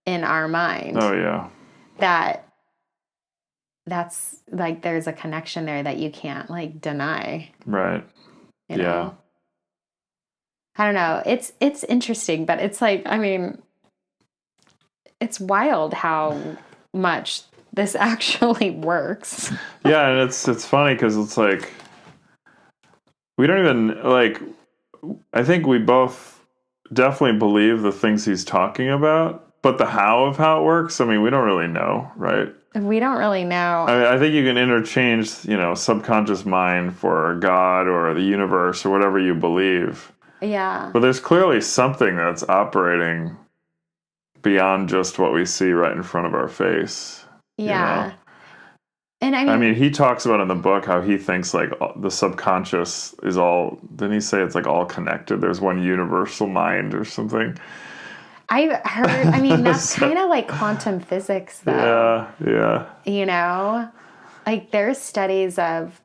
in our mind. Oh, yeah. That's like there's a connection there that you can't like deny. Right. You know? I don't know. It's interesting, but it's like, it's wild how much this actually works. Yeah, and it's funny because it's like we don't even like. I think we both definitely believe the things he's talking about. But the how of how it works, we don't really know, right? We don't really know. I think you can interchange, subconscious mind for God or the universe or whatever you believe. Yeah. But there's clearly something that's operating beyond just what we see right in front of our face. Yeah. And he talks about in the book how he thinks like the subconscious is all, didn't he say it's like all connected? There's one universal mind or something. I've heard, that's kind of like quantum physics, though. Yeah. Like there's studies of,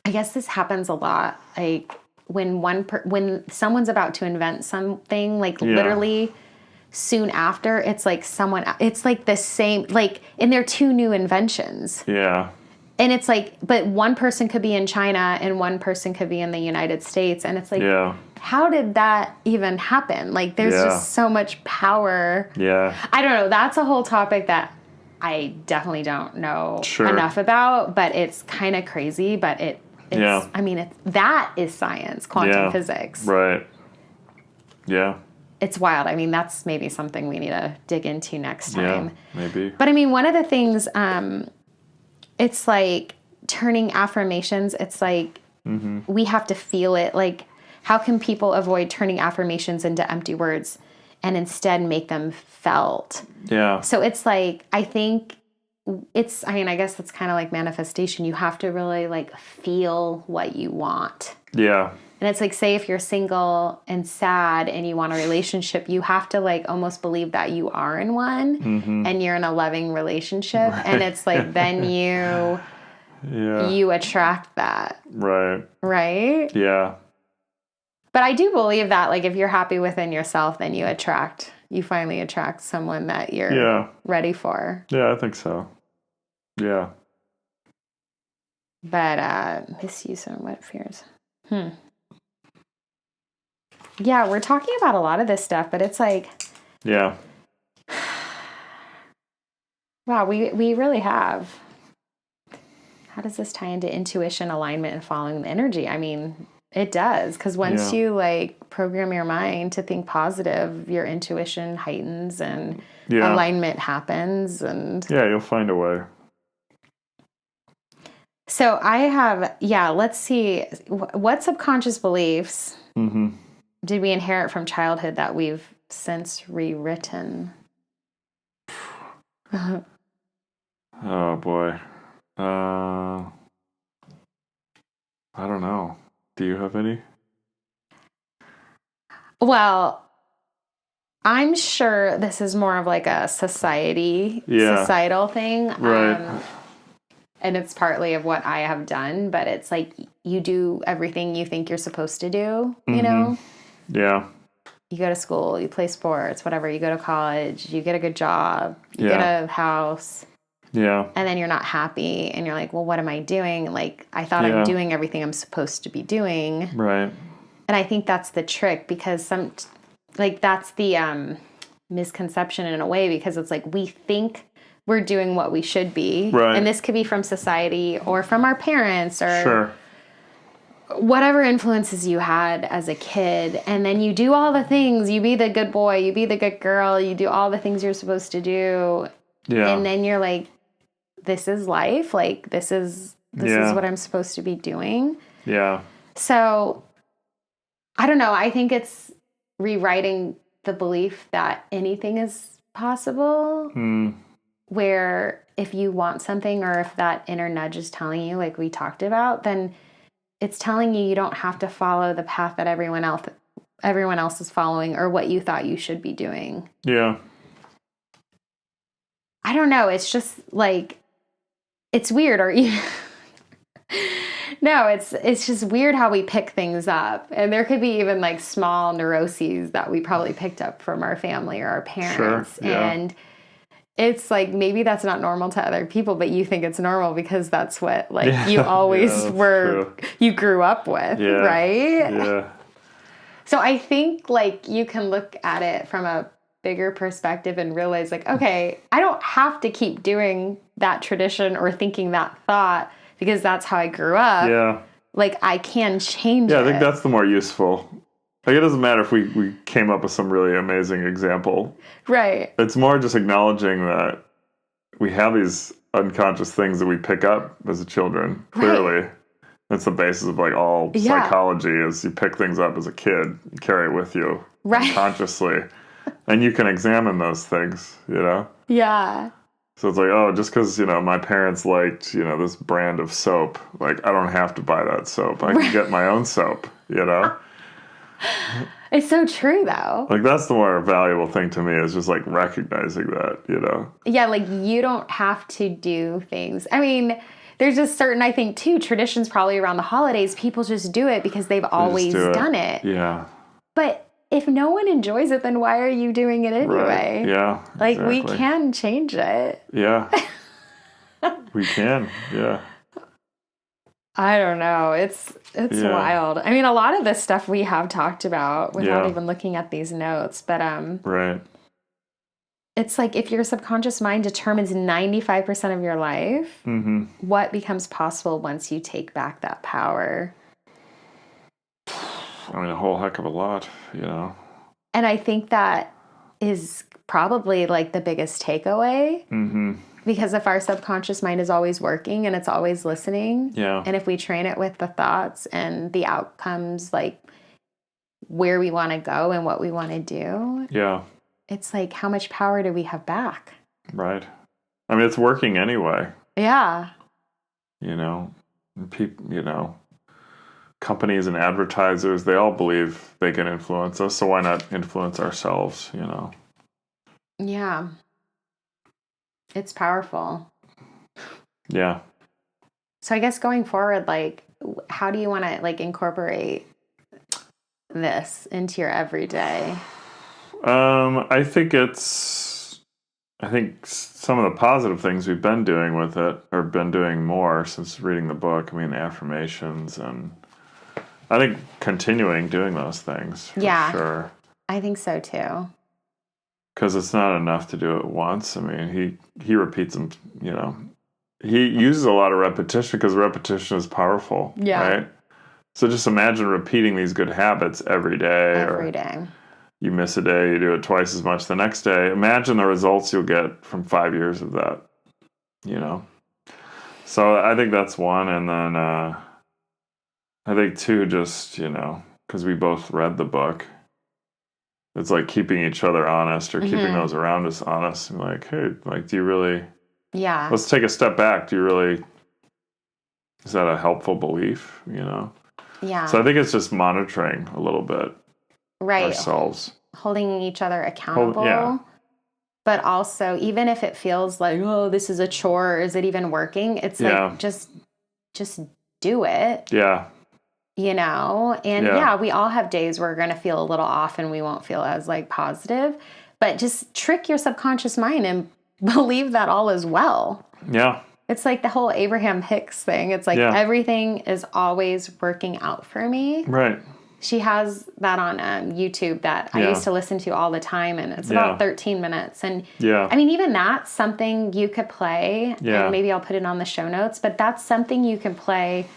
I guess this happens a lot, like when someone's about to invent something, like literally soon after, it's like it's like the same, like, and they're 2 new inventions. Yeah. And it's like, but one person could be in China and one person could be in the United States. And it's like, how did that even happen? Like, there's just so much power. Yeah. I don't know. That's a whole topic that I definitely don't know enough about, but it's kind of crazy. But that is science, quantum physics. Right. Yeah. It's wild. That's maybe something we need to dig into next time. Yeah, maybe. But one of the things, it's like turning affirmations. It's like we have to feel it. Like, how can people avoid turning affirmations into empty words and instead make them felt? Yeah. So it's like, I think it's, I guess that's kind of like manifestation. You have to really like feel what you want. Yeah. And it's like, say if you're single and sad and you want a relationship, you have to like almost believe that you are in one and you're in a loving relationship. Right. And it's like, then you attract that. Right. Right? Yeah. But I do believe that, like, if you're happy within yourself, then you finally attract someone that you're ready for. Yeah, I think so. Yeah. But misuse and what fears? Yeah, we're talking about a lot of this stuff, but it's like... Yeah. Wow, we really have. How does this tie into intuition, alignment, and following the energy? I mean... It does, because once you like program your mind to think positive, your intuition heightens and alignment happens, and you'll find a way. So I have, let's see, what subconscious beliefs did we inherit from childhood that we've since rewritten? Oh boy, I don't know. Do you have any? Well, I'm sure this is more of like a societal thing. Right. And it's partly of what I have done, but it's like you do everything you think you're supposed to do, you know? Yeah. You go to school, you play sports, whatever. You go to college, you get a good job, you get a house. Yeah. And then you're not happy and you're like, well, what am I doing? Like, I thought I'm doing everything I'm supposed to be doing. Right. And I think that's the trick, because that's the misconception in a way, because it's like we think we're doing what we should be. Right. And this could be from society or from our parents or whatever influences you had as a kid. And then you do all the things. You be the good boy. You be the good girl. You do all the things you're supposed to do. Yeah. And then you're like, this is life. Like, this is what I'm supposed to be doing. Yeah. So, I don't know. I think it's rewriting the belief that anything is possible. Where if you want something, or if that inner nudge is telling you, like we talked about, then it's telling you don't have to follow the path that everyone else is following, or what you thought you should be doing. Yeah. I don't know. It's just like, it's weird. No, it's just weird how we pick things up. And there could be even like small neuroses that we probably picked up from our family or our parents. Sure, yeah. And it's like, maybe that's not normal to other people, but you think it's normal because that's what you always you grew up with, right? Yeah. So I think like you can look at it from a bigger perspective and realize like, okay, I don't have to keep doing that tradition or thinking that thought because that's how I grew up. Yeah. Like, I can change it. Yeah, I think that's the more useful. Like, it doesn't matter if we came up with some really amazing example. Right. It's more just acknowledging that we have these unconscious things that we pick up as children, clearly. Right. That's the basis of like all psychology is you pick things up as a kid, you carry it with you unconsciously. And you can examine those things, you know? Yeah. So it's like, oh, just because, my parents liked, this brand of soap, like, I don't have to buy that soap. I can get my own soap, It's so true, though. Like, that's the more valuable thing to me is just, like, recognizing that, Yeah, like, you don't have to do things. I mean, there's just certain, I think, too, traditions probably around the holidays, people just do it because they've always done it. Yeah. But if no one enjoys it, then why are you doing it anyway? Right. Yeah. Like, we can change it. Yeah. We can. Yeah. I don't know. It's wild. I mean, a lot of this stuff we have talked about without even looking at these notes, but right. It's like if your subconscious mind determines 95% of your life, what becomes possible once you take back that power? I mean, a whole heck of a lot, And I think that is probably like the biggest takeaway. Because if our subconscious mind is always working and it's always listening, and if we train it with the thoughts and the outcomes, like where we want to go and what we want to do, it's like, how much power do we have back? Right. I mean, it's working anyway. Yeah. People, companies and advertisers, they all believe they can influence us. So why not influence ourselves, you know? Yeah. It's powerful. Yeah. So I guess going forward, like, how do you want to like incorporate this into your everyday? I think some of the positive things we've been doing with it, or been doing more since reading the book. I mean, affirmations, and I think continuing doing those things for sure. I think so too. Because it's not enough to do it once. I mean, he repeats them, you know. He uses a lot of repetition because repetition is powerful, right? So just imagine repeating these good habits every day. Every day. You miss a day, you do it twice as much the next day. Imagine the results you'll get from 5 years of that, you know? So I think that's one. And then I think two, just, you know, because we both read the book, it's like keeping each other honest, or keeping those around us honest. And like, hey, like, do you really... Yeah. Let's take a step back. Do you really... Is that a helpful belief, you know? Yeah. So I think it's just monitoring a little bit. Right. Ourselves. Holding each other accountable. But also, even if it feels like, oh, this is a chore, is it even working? It's like, just do it. Yeah. You know? And we all have days where we're going to feel a little off and we won't feel as like positive. But just trick your subconscious mind and believe that all is well. Yeah. It's like the whole Abraham Hicks thing. It's like everything is always working out for me. Right. She has that on YouTube that I used to listen to all the time, and it's about 13 minutes. And I mean, even that's something you could play, and maybe I'll put it on the show notes, but that's something you can play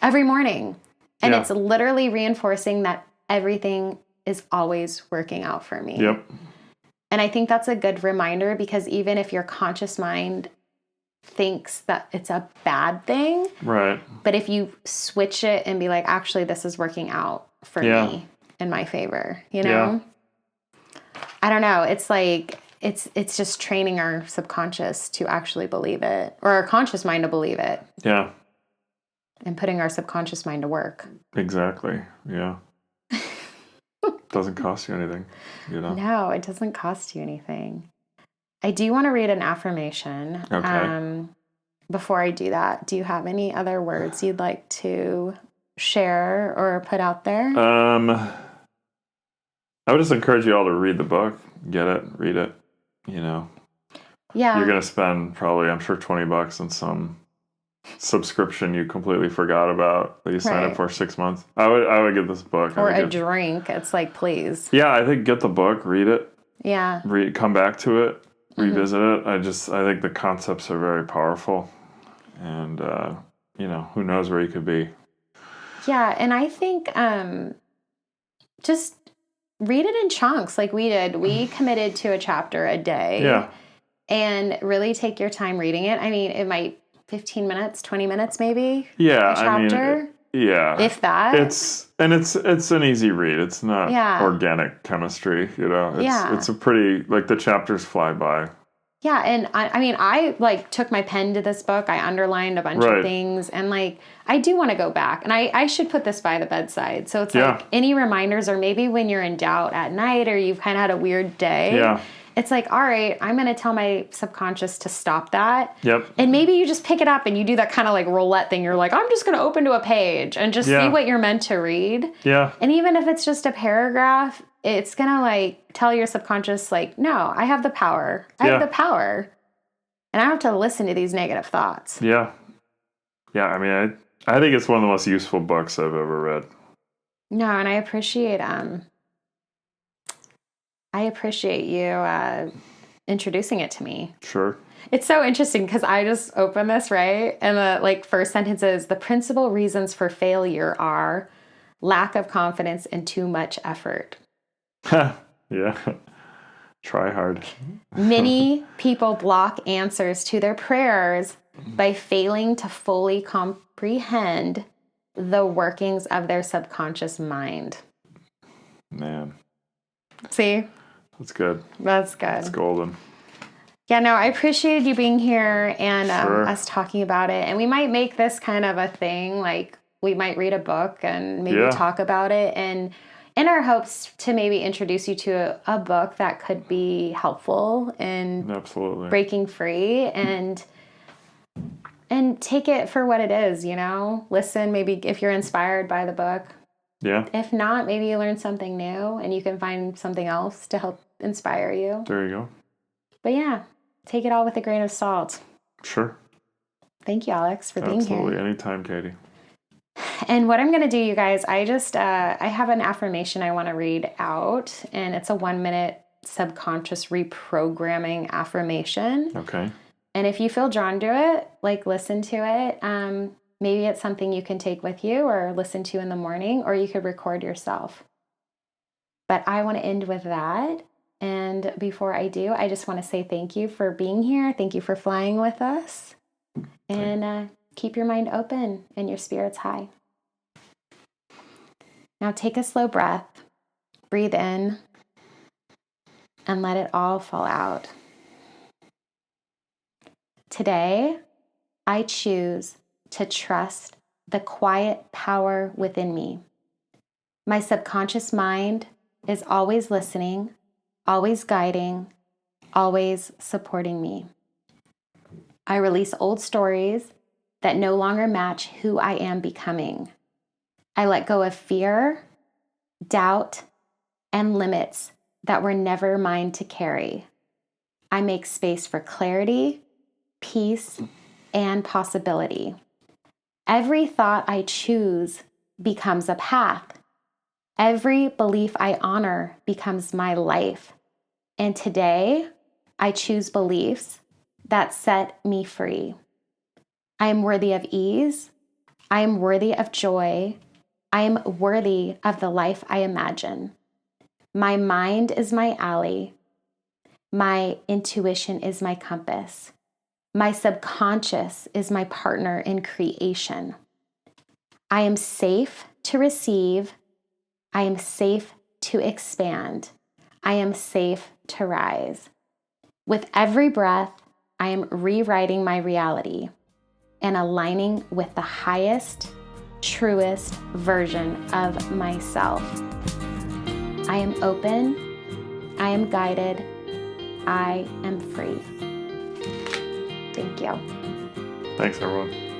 every morning. And it's literally reinforcing that everything is always working out for me. Yep. And I think that's a good reminder, because even if your conscious mind thinks that it's a bad thing, right? But if you switch it and be like, actually, this is working out for me in my favor, you know? I don't know. It's like, it's just training our subconscious to actually believe it, or our conscious mind to believe it. Yeah. And putting our subconscious mind to work. Exactly. Yeah. Doesn't cost you anything, you know? No, it doesn't cost you anything. I do want to read an affirmation. Okay. Before I do that, do you have any other words you'd like to share or put out there? I would just encourage you all to read the book, get it, read it, you know. Yeah. You're going to spend probably, I'm sure, $20 on some subscription you completely forgot about that you signed up for 6 months. I would get this book. Or a drink. It's like, please. Yeah, I think get the book, read it. Yeah. Come back to it, revisit it. I think the concepts are very powerful. And, you know, who knows where you could be. Yeah, and I think just read it in chunks like we did. We committed to a chapter a day. Yeah. And really take your time reading it. I mean, it might 15 minutes, 20 minutes maybe. Yeah, a chapter. I mean, if that. It's an easy read. It's not organic chemistry, you know. It's a pretty, like, the chapters fly by. Yeah, and I mean, I like took my pen to this book. I underlined a bunch of things, and like I do want to go back, and I should put this by the bedside. So it's like any reminders, or maybe when you're in doubt at night, or you've kind of had a weird day. Yeah. It's like, all right, I'm going to tell my subconscious to stop that. Yep. And maybe you just pick it up and you do that kind of like roulette thing. You're like, I'm just going to open to a page and just see what you're meant to read. Yeah. And even if it's just a paragraph, it's going to like tell your subconscious like, no, I have the power. I have the power. And I don't have to listen to these negative thoughts. Yeah. Yeah. I mean, I think it's one of the most useful books I've ever read. No, and I appreciate you introducing it to me. Sure. It's so interesting because I just opened this, right? And the first sentence is, the principal reasons for failure are lack of confidence and too much effort. Yeah. Try hard. Many people block answers to their prayers by failing to fully comprehend the workings of their subconscious mind. Man. See? That's good. That's good. It's golden. Yeah, no, I appreciated you being here and us talking about it. And we might make this kind of a thing, like we might read a book and maybe talk about it, and in our hopes to maybe introduce you to a book that could be helpful in breaking free and take it for what it is, listen, maybe if you're inspired by the book. Yeah. If not, maybe you learn something new and you can find something else to help inspire you. There you go. But yeah, take it all with a grain of salt. Sure. Thank you, Alex, for being here. Absolutely. Anytime, Katie. And what I'm going to do, you guys, I have an affirmation I want to read out, and it's a 1-minute subconscious reprogramming affirmation. Okay. And if you feel drawn to it, listen to it. Maybe it's something you can take with you or listen to in the morning, or you could record yourself. But I want to end with that. And before I do, I just want to say thank you for being here. Thank you for flying with us. And keep your mind open and your spirits high. Now take a slow breath. Breathe in and let it all fall out. Today, I choose to trust the quiet power within me. My subconscious mind is always listening, always guiding, always supporting me. I release old stories that no longer match who I am becoming. I let go of fear, doubt, and limits that were never mine to carry. I make space for clarity, peace, and possibility. Every thought I choose becomes a path. Every belief I honor becomes my life. And today, I choose beliefs that set me free. I am worthy of ease. I am worthy of joy. I am worthy of the life I imagine. My mind is my ally. My intuition is my compass. My subconscious is my partner in creation. I am safe to receive. I am safe to expand. I am safe to rise. With every breath, I am rewriting my reality and aligning with the highest, truest version of myself. I am open. I am guided. I am free. Thank you. Thanks, everyone.